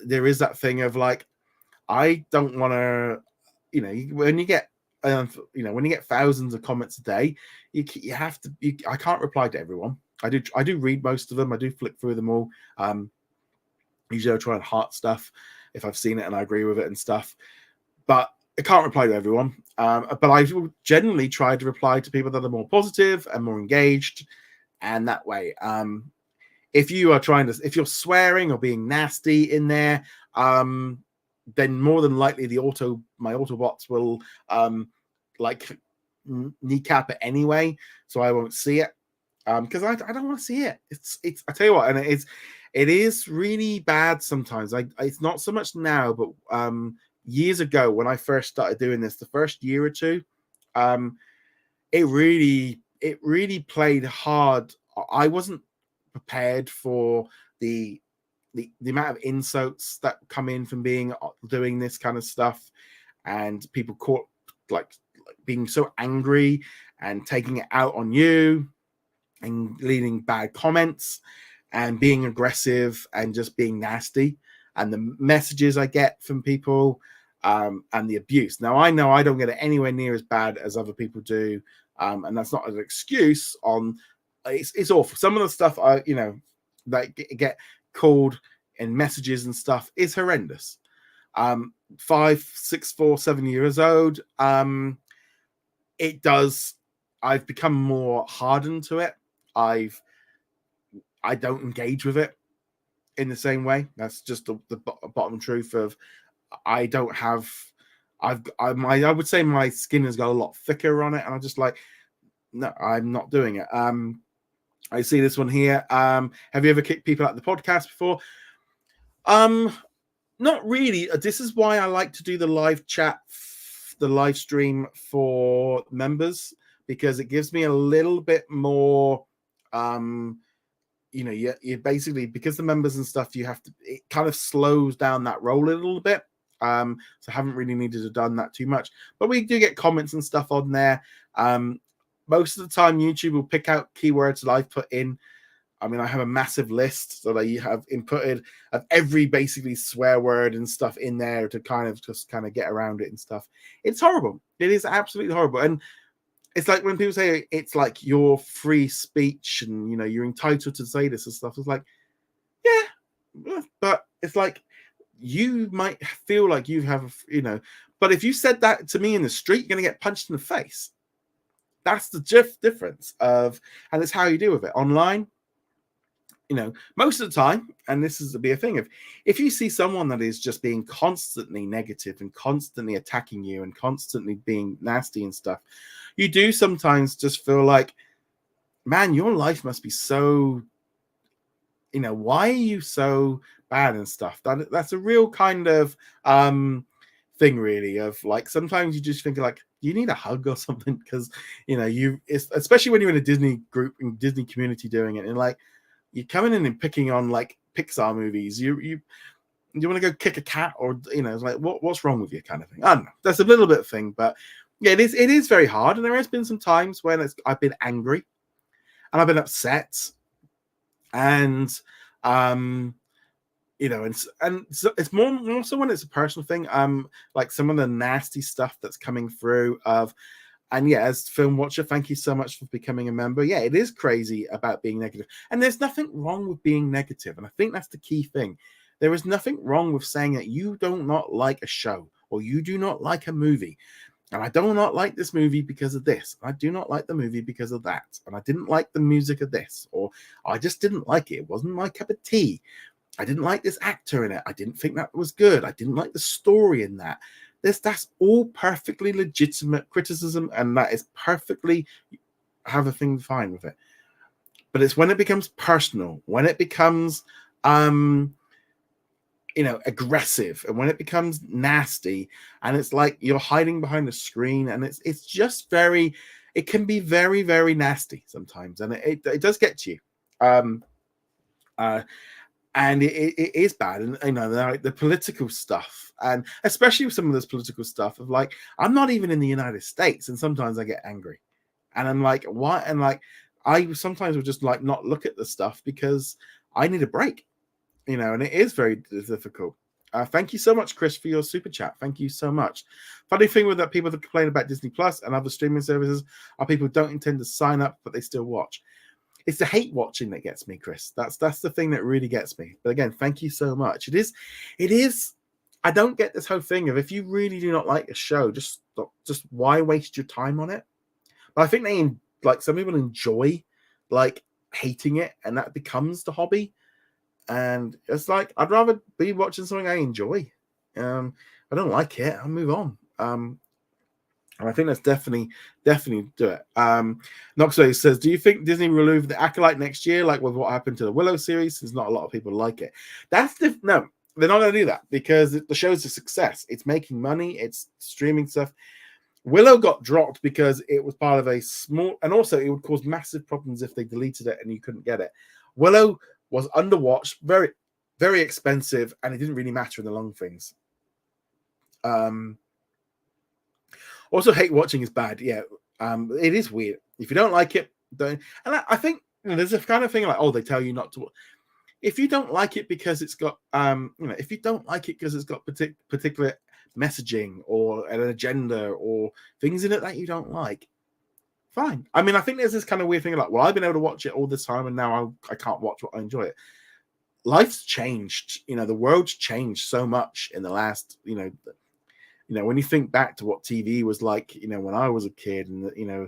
there is that thing of like, I don't want to, when you get thousands of comments a day, you have to. I can't reply to everyone. I do read most of them. I do flick through them all. Usually I try and heart stuff if I've seen it and I agree with it and stuff. But I can't reply to everyone. But I will generally try to reply to people that are more positive and more engaged. And that way, if you're swearing or being nasty in there, then more than likely my Autobots will kneecap it anyway, so I won't see it because I don't want to see it. It's I tell you what, and it is really bad sometimes. It's not so much now, but years ago when I first started doing this, the first year or two, it really played hard. I wasn't prepared for the amount of insults that come in from doing this kind of stuff, and people caught like being so angry and taking it out on you and leaving bad comments and being aggressive and just being nasty, and the messages I get from people and the abuse. Now I know I don't get it anywhere near as bad as other people do, and that's not an excuse on. It's awful. Some of the stuff that get called in messages and stuff is horrendous. 5, 6, 4, 7 years old. I've become more hardened to it. I don't engage with it in the same way. That's just the bottom truth of I don't have. I would say my skin has got a lot thicker on it, and I'm just like, no, I'm not doing it. I see this one here. Have you ever kicked people out of the podcast before? Not really. This is why I like to do the live chat, the live stream for members, because it gives me a little bit more you know, you basically, because the members and stuff, you have to, it kind of slows down that roll a little bit. So haven't really needed to have done that too much, but we do get comments and stuff on there. Most of the time YouTube will pick out keywords that I've put in. I mean, I have a massive list that I have inputted of every basically swear word and stuff in there to kind of get around it and stuff. It's horrible. It is absolutely horrible. And it's like when people say it's like your free speech and, you know, you're entitled to say this and stuff. It's like, yeah, but it's like, you might feel like you have, you know, but if you said that to me in the street, you're going to get punched in the face. That's the difference of, and it's how you deal with it online. You know, most of the time, and this is to be a thing of, if you see someone that is just being constantly negative and constantly attacking you and constantly being nasty and stuff, you do sometimes just feel like, man, your life must be so, you know, why are you so bad and stuff? That's a real kind of thing, really, of like, sometimes you just think like, you need a hug or something, because, you know, especially when you're in a Disney group and Disney community doing it, and like, you're coming in and picking on like Pixar movies. You want to go kick a cat, or, you know, it's like, what's wrong with you, kind of thing. I don't know. That's a little bit of thing, but yeah, it is very hard. And there has been some times when I've been angry and I've been upset, and you know, and so it's more so when it's a personal thing. Like some of the nasty stuff that's coming through of. And yeah, as film watcher, thank you so much for becoming a member. Yeah, it is crazy about being negative. And there's nothing wrong with being negative. And I think that's the key thing. There is nothing wrong with saying that you do not like a show, or you do not like a movie. And I do not like this movie because of this. I do not like the movie because of that. And I didn't like the music of this. Or I just didn't like it. It wasn't my cup of tea. I didn't like this actor in it. I didn't think that was good. I didn't like the story in that. That's all perfectly legitimate criticism, and that is perfectly, have a thing fine with it. But it's when it becomes personal, when it becomes you know, aggressive, and when it becomes nasty, and it's like you're hiding behind a screen, and it's just very, it can be very, very nasty sometimes, and it does get to you. And it is bad. And, you know, like the political stuff, and especially with some of this political stuff of like, I'm not even in the United States, and sometimes I get angry, and I'm like, why? And like, I sometimes will just like not look at the stuff because I need a break, you know, and it is very difficult. Thank you so much, Chris, for your super chat. Thank you so much. Funny thing with that, people that complain about Disney Plus and other streaming services are people who don't intend to sign up, but they still watch. It's the hate watching that gets me, Chris. That's the thing that really gets me. But again, thank you so much. It is. I don't get this whole thing of, if you really do not like a show, just why waste your time on it? But I think like some people enjoy like hating it, and that becomes the hobby. And it's like, I'd rather be watching something I enjoy. I don't like it, I'll move on. And I think that's definitely do it. Noxway says, do you think Disney will remove the Acolyte next year, like with what happened to the Willow series? There's not a lot of people like it. No, they're not going to do that, because the show's a success. It's making money. It's streaming stuff. Willow got dropped because it was part of a small, and also it would cause massive problems if they deleted it and you couldn't get it. Willow was underwatched, very, very expensive, and it didn't really matter in the long things. Also, hate watching is bad. Yeah, it is weird. If you don't like it, don't. And I think, you know, there's a kind of thing like, oh, they tell you not to. If you don't like it because it's got, you know, if you don't like it because it's got particular messaging or an agenda or things in it that you don't like, fine. I mean, I think there's this kind of weird thing like, well, I've been able to watch it all this time, and now I can't watch what I enjoy it. Life's changed. You know, the world's changed so much in the last, you know, when you think back to what TV was like, you know, when I was a kid, and, you know,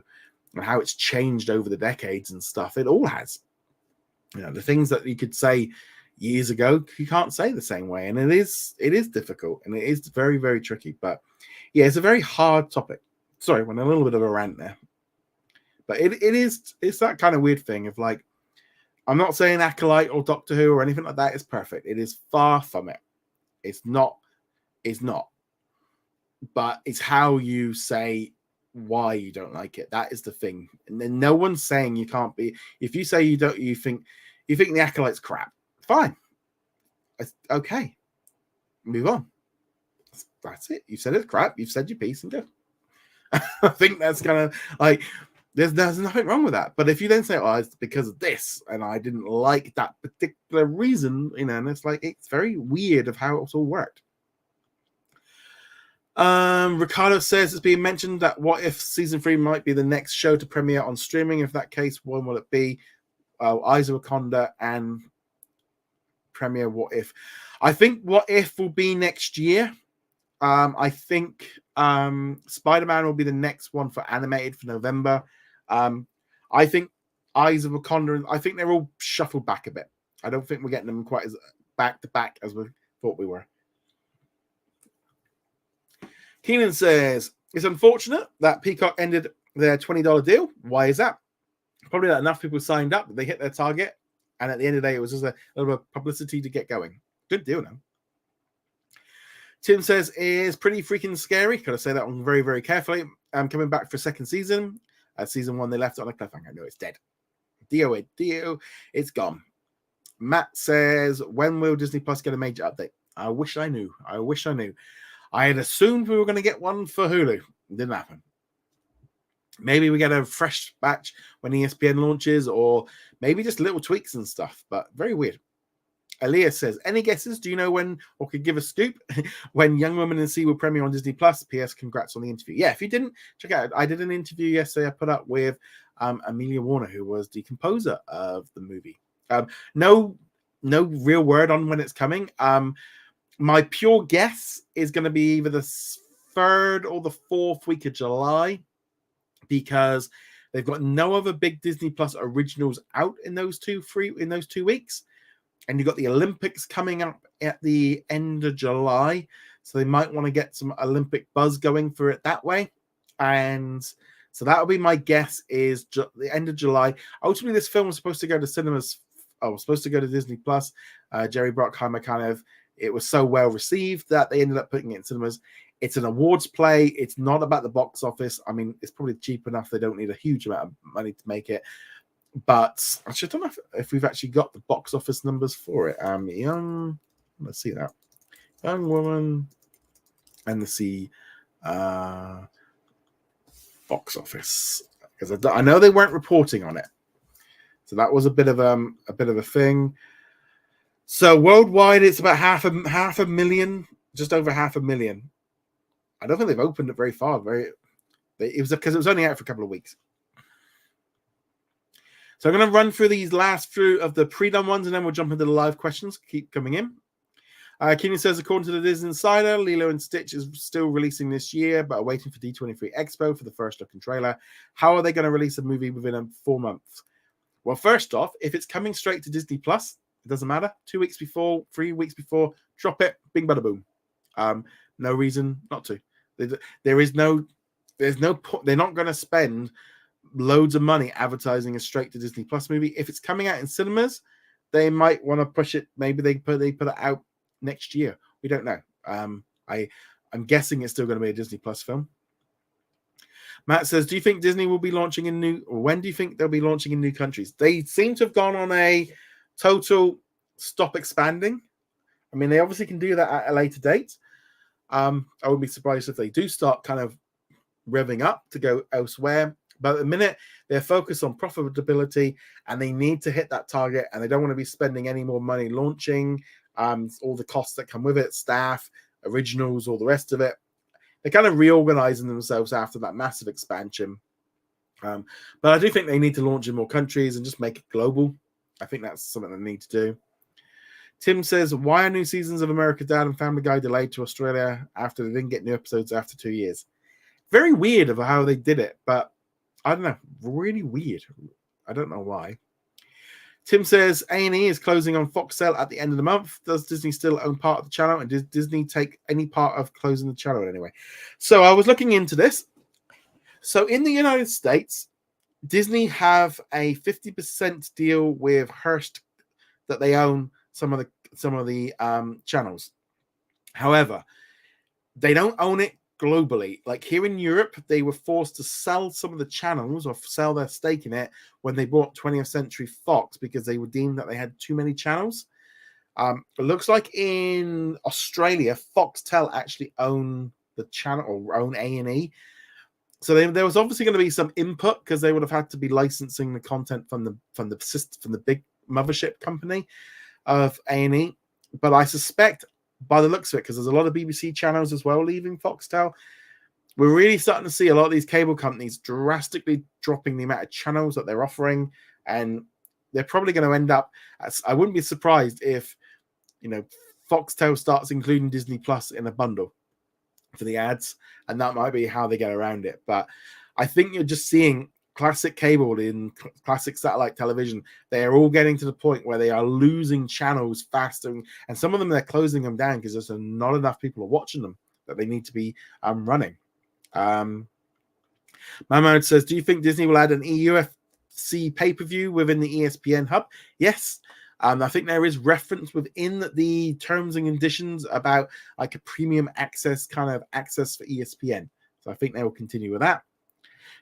and how it's changed over the decades and stuff, it all has. You know, the things that you could say years ago, you can't say the same way. And it is difficult, and it is very, very tricky. But yeah, it's a very hard topic. Sorry, went a little bit of a rant there. But it's that kind of weird thing of like, I'm not saying Acolyte or Doctor Who or anything like that is perfect. It is far from it. It's not. But it's how you say why you don't like it. That is the thing. And then no one's saying you can't be. If you say you think You think The Acolyte's crap. Fine. It's okay. Move on. That's it. You said it's crap. You've said your piece and go. I think that's kind of like, there's nothing wrong with that. But if you then say, oh, it's because of this, and I didn't like that particular reason, and it's like, it's very weird of how it's all worked. Ricardo says it's being mentioned that what if season 3 might be the next show to premiere on streaming? If that case, when will it be? Eyes of Wakanda and premiere What If. I think What If will be next year. I think Spider-Man will be the next one for animated for November. I think Eyes of Wakanda, I think they're all shuffled back a bit. I don't think we're getting them quite as back to back as we thought we were. Keenan says, it's unfortunate that Peacock ended their $20 deal. Why is that? Probably that enough people signed up, they hit their target, and at the end of the day, it was just a little bit of publicity to get going. Good deal now. Tim says, is pretty freaking scary. Got to say that one very, very carefully. I'm coming back for a second season. Season 1, they left it on a cliffhanger. No, it's dead. Dio, it's gone. Matt says, when will Disney Plus get a major update? I wish I knew. I had assumed we were going to get one for Hulu. It didn't happen. Maybe we get a fresh batch when ESPN launches, or maybe just little tweaks and stuff, but very weird. Elias says, any guesses? Do you know when, or could give a scoop, when Young Woman in Sea will premiere on Disney Plus? P.S. Congrats on the interview. Yeah, if you didn't, check it out. I did an interview yesterday I put up with Amelia Warner, who was the composer of the movie. No real word on when it's coming. My pure guess is going to be either the 3rd or the 4th week of July, because they've got no other big Disney Plus originals out in those 2 weeks. And you've got the Olympics coming up at the end of July. So they might want to get some Olympic buzz going for it that way. And so that'll be my guess, is the end of July. Ultimately, this film was supposed to go to cinemas. Was supposed to go to Disney Plus. Jerry Bruckheimer it was so well received that they ended up putting it in cinemas. It's an awards play. It's not about the box office. I mean, it's probably cheap enough. They don't need a huge amount of money to make it. But actually, I don't know if we've actually got the box office numbers for it. Let's see that. Young Woman and the Sea box office, because I know they weren't reporting on it, so that was a bit of a thing. So worldwide, it's about half a million, just over 500,000. I don't think they've opened it very far. It was because it was only out for a couple of weeks. So I'm going to run through these last few of the pre-done ones, and then we'll jump into the live questions. Keep coming in. Keenan says, according to the Disney Insider, Lilo and Stitch is still releasing this year, but are waiting for D23 Expo for the first look and trailer. How are they going to release a movie within 4 months? Well, first off, if it's coming straight to Disney Plus, it doesn't matter. 2 weeks before, 3 weeks before, drop it. Bing, bada, boom. No reason not to. There's no point. They're not going to spend loads of money advertising a straight to Disney Plus movie. If it's coming out in cinemas, they might want to push it. Maybe they put it out next year. We don't know. I'm guessing it's still going to be a Disney Plus film. Matt says, do you think Disney will be launching when do you think they'll be launching in new countries? They seem to have gone on a total stop expanding. I mean, they obviously can do that at a later date. I wouldn't be surprised if they do start kind of revving up to go elsewhere. But at the minute, they're focused on profitability, and they need to hit that target, and they don't want to be spending any more money launching, all the costs that come with it, staff, originals, all the rest of it. They're kind of reorganizing themselves after that massive expansion. But I do think they need to launch in more countries and just make it global. I think that's something they need to do. Tim says, why are new seasons of American Dad and Family Guy delayed to Australia after they didn't get new episodes after 2 years? Very weird of how they did it, but I don't know. Really weird. I don't know why. Tim says, A&E is closing on Foxtel at the end of the month. Does Disney still own part of the channel? And does Disney take any part of closing the channel anyway? So I was looking into this. So in the United States, Disney have a 50% deal with Hearst that they own some of the channels. However, they don't own it globally. Like here in Europe, they were forced to sell some of the channels or sell their stake in it when they bought 20th Century Fox because they were deemed that they had too many channels. It looks like in Australia, Foxtel actually own the channel or own A&E. So there was obviously going to be some input because they would have had to be licensing the content from the big mothership company of A&E. But I suspect, by the looks of it, because there's a lot of BBC channels as well leaving Foxtel, we're really starting to see a lot of these cable companies drastically dropping the amount of channels that they're offering, and they're probably going to end up. I wouldn't be surprised if Foxtel starts including Disney Plus in a bundle for the ads, and that might be how they get around it. But I think you're just seeing classic cable in classic satellite television. They are all getting to the point where they are losing channels faster, and some of them they're closing them down because there's not enough people are watching them that they need to be running. Mahmoud says, do you think Disney will add an UFC pay-per-view within the ESPN hub? Yes. I think there is reference within the terms and conditions about like a premium access kind of access for ESPN. So I think they will continue with that.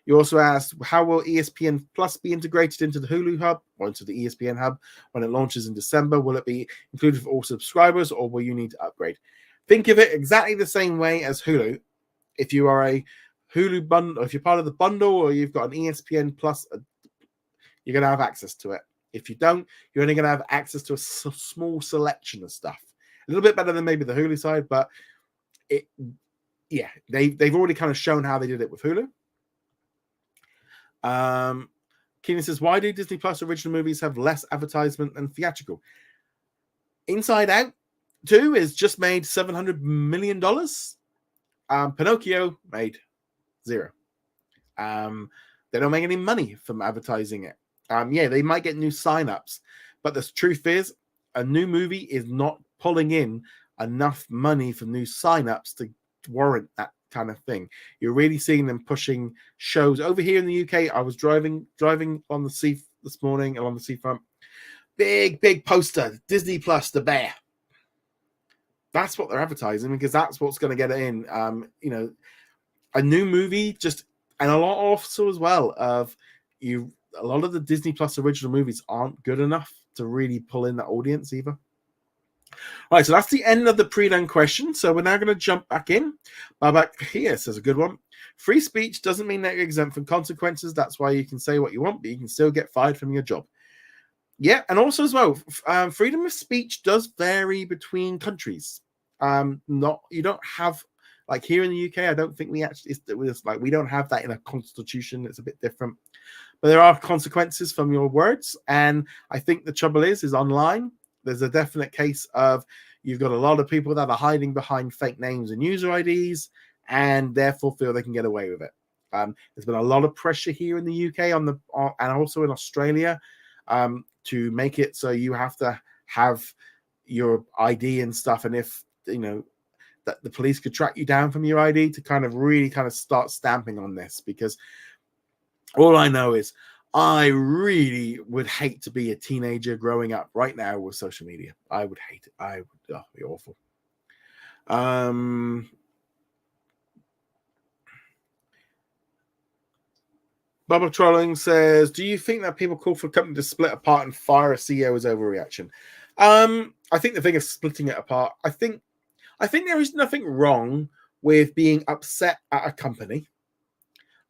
You also asked, how will ESPN Plus be integrated into the Hulu hub or into the ESPN hub when it launches in December? Will it be included for all subscribers or will you need to upgrade? Think of it exactly the same way as Hulu. If you are a Hulu bundle, if you're part of the bundle or you've got an ESPN Plus, you're going to have access to it. If you don't, you're only going to have access to a small selection of stuff. A little bit better than maybe the Hulu side, but they've already kind of shown how they did it with Hulu. Keenan says, why do Disney Plus original movies have less advertisement than theatrical? Inside Out 2 is just made $700 million. Pinocchio made $0. They don't make any money from advertising it. They might get new signups, but the truth is, a new movie is not pulling in enough money for new signups to warrant that kind of thing. You're really seeing them pushing shows over here in the UK. I was driving on the sea this morning along the seafront. Big poster, Disney Plus, The Bear. That's what they're advertising because that's what's going to get it in. A new movie, and a lot also as well of you. A lot of the Disney Plus original movies aren't good enough to really pull in that audience either. All right, so that's the end of the pre-done question. So we're now going to jump back in. Babak here says a good one. Free speech doesn't mean that you're exempt from consequences. That's why you can say what you want, but you can still get fired from your job. Yeah, and also as well, freedom of speech does vary between countries. You don't have, like here in the UK, I don't think we don't have that in a constitution. It's a bit different. But there are consequences from your words. And I think the trouble is online, there's a definite case of you've got a lot of people that are hiding behind fake names and user IDs and therefore feel they can get away with it. There's been a lot of pressure here in the UK and also in Australia to make it so you have to have your ID and stuff. And if, that the police could track you down from your ID to really start stamping on this, because all I know is I really would hate to be a teenager growing up right now with social media. I would hate it. I would be awful. Bubba Trolling says, do you think that people call for a company to split apart and fire a CEO is overreaction? I think the thing of splitting it apart, I think there is nothing wrong with being upset at a company.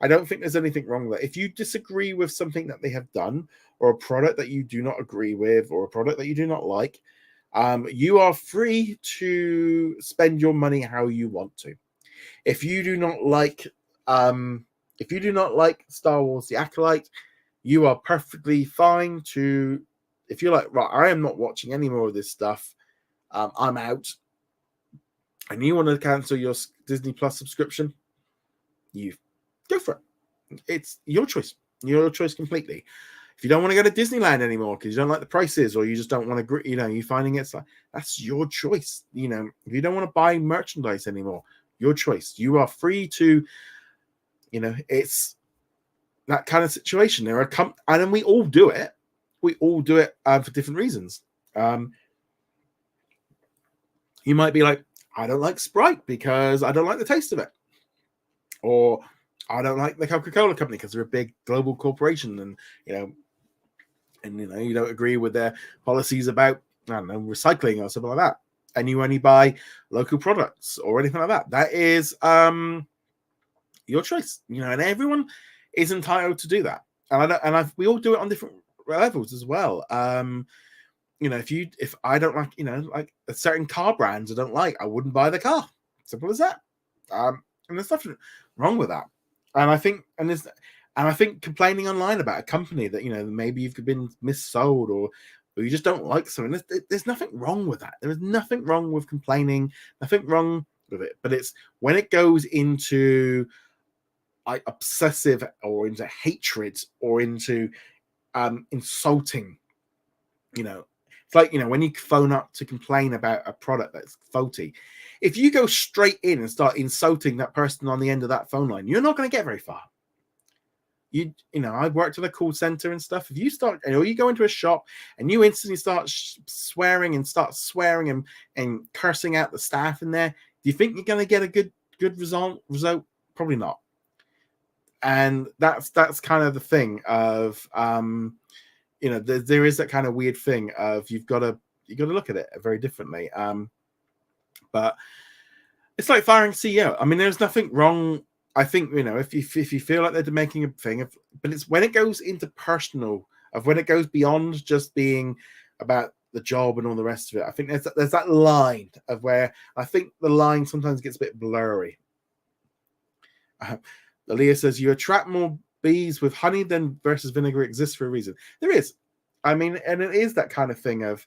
I don't think there's anything wrong with that. If you disagree with something that they have done or a product that you do not agree with or a product that you do not like, you are free to spend your money how you want to. If you do not like Star Wars The Acolyte, you are perfectly fine to, if you're like, right, I am not watching any more of this stuff, I'm out, and you want to cancel your Disney Plus subscription, you go for it. It's your choice. Your choice completely. If you don't want to go to Disneyland anymore because you don't like the prices or you just don't want to, you're finding it's like, that's your choice. If you don't want to buy merchandise anymore, your choice. You are free to, it's that kind of situation. There are and then we all do it. We all do it for different reasons. You might be like, I don't like Sprite because I don't like the taste of it. Or I don't like the Coca-Cola company because they're a big global corporation, and you don't agree with their policies about, I don't know, recycling or something like that, and you only buy local products or anything like that. That is your choice, and everyone is entitled to do that. And we all do it on different levels as well. If I don't like, like a certain car brands I don't like, I wouldn't buy the car. Simple as that. And there's nothing wrong with that. And I think complaining online about a company that maybe you've been missold, or you just don't like something, there's nothing wrong with that. There is nothing wrong with complaining, nothing wrong with it. But it's when it goes into like obsessive, or into hatred, or into insulting. It's like, when you phone up to complain about a product that's faulty, if you go straight in and start insulting that person on the end of that phone line, you're not going to get very far. I've worked at a call center and stuff. If you start, you go into a shop and you instantly start swearing and cursing out the staff in there, do you think you're going to get a good result? Probably not. And that's kind of the thing of there is that kind of weird thing of you got to look at it very differently. But it's like firing CEO. I mean, there's nothing wrong. I think if you feel like they're making a thing of, but it's when it goes into personal, of when it goes beyond just being about the job and all the rest of it. I think there's that line of where I think the line sometimes gets a bit blurry. Leah says you attract more bees with honey than versus vinegar exists for a reason. There is. I mean, and it is that kind of thing of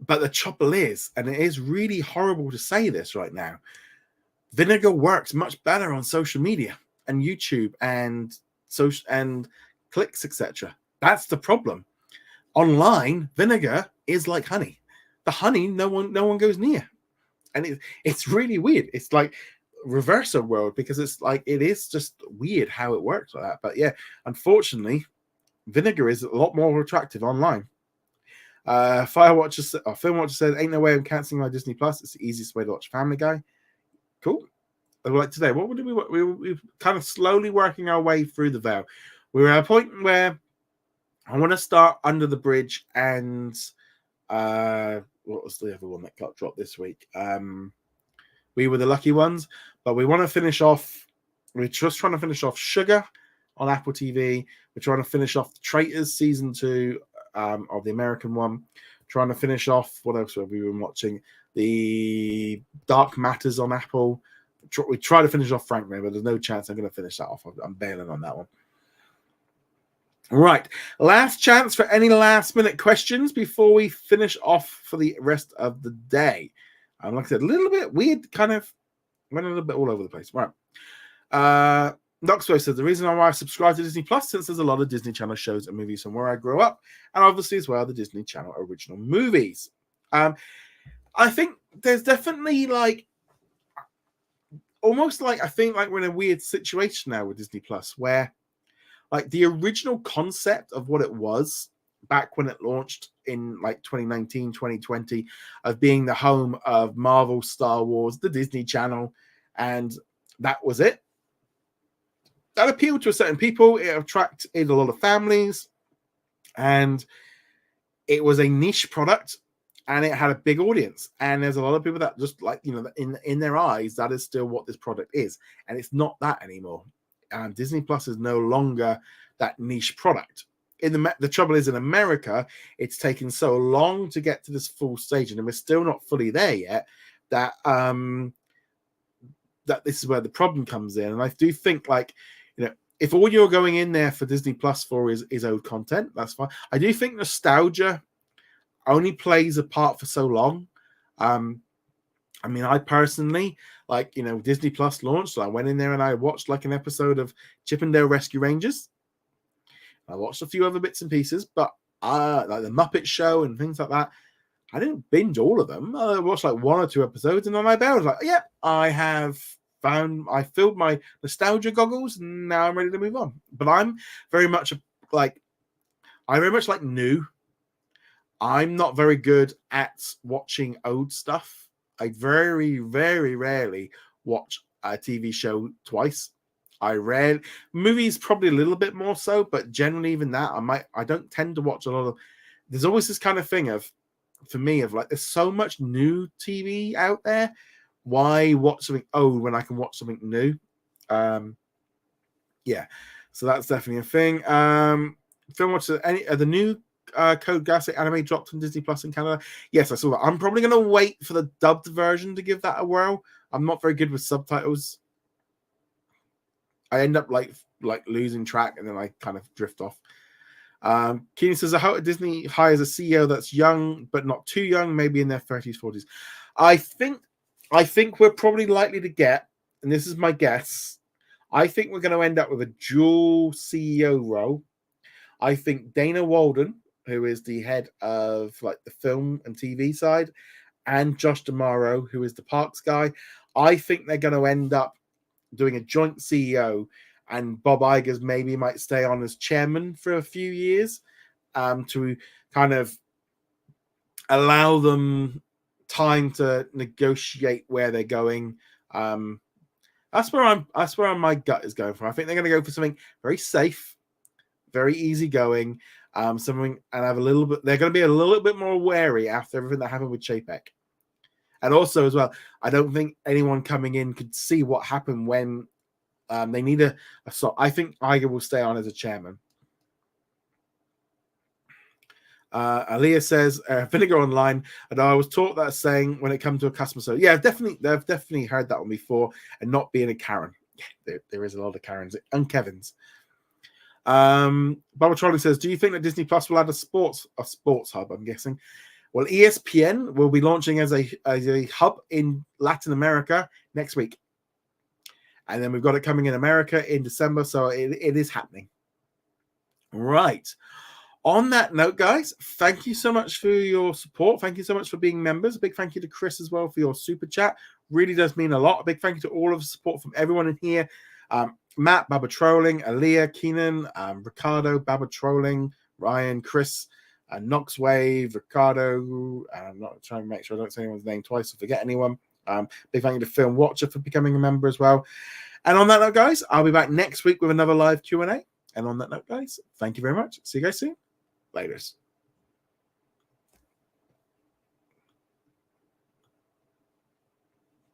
but the trouble is, and it is really horrible to say this right now, vinegar works much better on social media and YouTube and social and clicks, etc. That's the problem. Online, vinegar is like honey. The honey no one goes near. And it's really weird. It's like reverse world, because it's like it is just weird how it works like that. But yeah, unfortunately, vinegar is a lot more attractive online. Film Watcher said, "Ain't no way I'm canceling my Disney Plus. It's the easiest way to watch Family Guy." Cool. Like today, what would we kind of slowly working our way through the veil. We were at a point where I want to start Under the Bridge and what was the other one that got dropped this week? We Were the Lucky Ones, but we want to finish off. We're just trying to finish off Sugar on Apple TV. We're trying to finish off Traitors season 2 of the American one. Trying to finish off, what else have we been watching? The Dark Matters on Apple. We try to finish off Frank, but there's no chance I'm going to finish that off. I'm bailing on that one. Right, last chance for any last minute questions before we finish off for the rest of the day. Like I said, a little bit weird, kind of went a little bit all over the place. Right. Knoxwell says the reason why I subscribe to Disney Plus, since there's a lot of Disney Channel shows and movies from where I grew up, and obviously as well the Disney Channel original movies. I think there's definitely like almost like I think like we're in a weird situation now with Disney Plus, where like the original concept of what it was back when it launched in like 2019, 2020, of being the home of Marvel, Star Wars, the Disney Channel, and that was it. That appealed to certain people. It attracted a lot of families, and it was a niche product, and it had a big audience. And there's a lot of people that just like, in their eyes, that is still what this product is. And it's not that anymore. Disney Plus is no longer that niche product. The trouble is, in America, it's taken so long to get to this full stage, and we're still not fully there yet, that that this is where the problem comes in. And I do think, like, if all you're going in there for Disney Plus for is old content, that's fine. I do think nostalgia only plays a part for so long. I mean, I personally, like, Disney Plus launched, so I went in there and I watched like an episode of Chip 'n Dale Rescue Rangers. I watched a few other bits and pieces, but like the Muppet Show and things like that, I didn't binge all of them. I watched like 1 or 2 episodes, and on my bed I was like, yeah, I filled my nostalgia goggles, and now I'm ready to move on. But I'm very much like new. I'm not very good at watching old stuff. I very, very rarely watch a TV show twice. Movies probably a little bit more so, but generally even that I don't tend to watch a lot of. There's always this kind of thing for me like there's so much new TV out there. Why watch something old when I can watch something new? Yeah, so that's definitely a thing. Film watch any the new Code Geass anime dropped on Disney Plus in Canada. Yes, I saw that. I'm probably going to wait for the dubbed version to give that a whirl. I'm not very good with subtitles. I end up like losing track, and then I kind of drift off. Keenan says, I hope Disney hires a CEO that's young but not too young, maybe in their 30s, 40s. I think we're probably likely to get, and this is my guess, I think we're going to end up with a dual CEO role. I think Dana Walden, who is the head of like the film and TV side, and Josh D'Amaro, who is the parks guy, I think they're going to end up doing a joint CEO, and Bob Iger's maybe might stay on as chairman for a few years to kind of allow them time to negotiate where they're going. That's where my gut is going for. I think they're going to go for something very safe, very easygoing, something, and have a little bit. They're going to be a little bit more wary after everything that happened with Chapek. And also, as well, I don't think anyone coming in could see what happened when they need a so I think Iger will stay on as a chairman. Aaliyah says, Vinegar Online, and I was taught that saying when it comes to a customer service. Yeah, they've definitely heard that one before, and not being a Karen. Yeah, there is a lot of Karens and Kevins. Barbara Trolling says, do you think that Disney Plus will add a sports hub, I'm guessing? Well, ESPN will be launching as a hub in Latin America next week. And then we've got it coming in America in December, so it is happening. Right. On that note, guys, thank you so much for your support. Thank you so much for being members. A big thank you to Chris as well for your super chat. Really does mean a lot. A big thank you to all of the support from everyone in here. Matt, Baba Trolling, Aaliyah, Keenan, Ricardo, Baba Trolling, Ryan, Chris, Knoxwave, Ricardo. I'm not trying to make sure I don't say anyone's name twice or forget anyone. Big thank you to Film Watcher for becoming a member as well. And on that note, guys, I'll be back next week with another live Q&A. And on that note, guys, thank you very much. See you guys soon. Laters.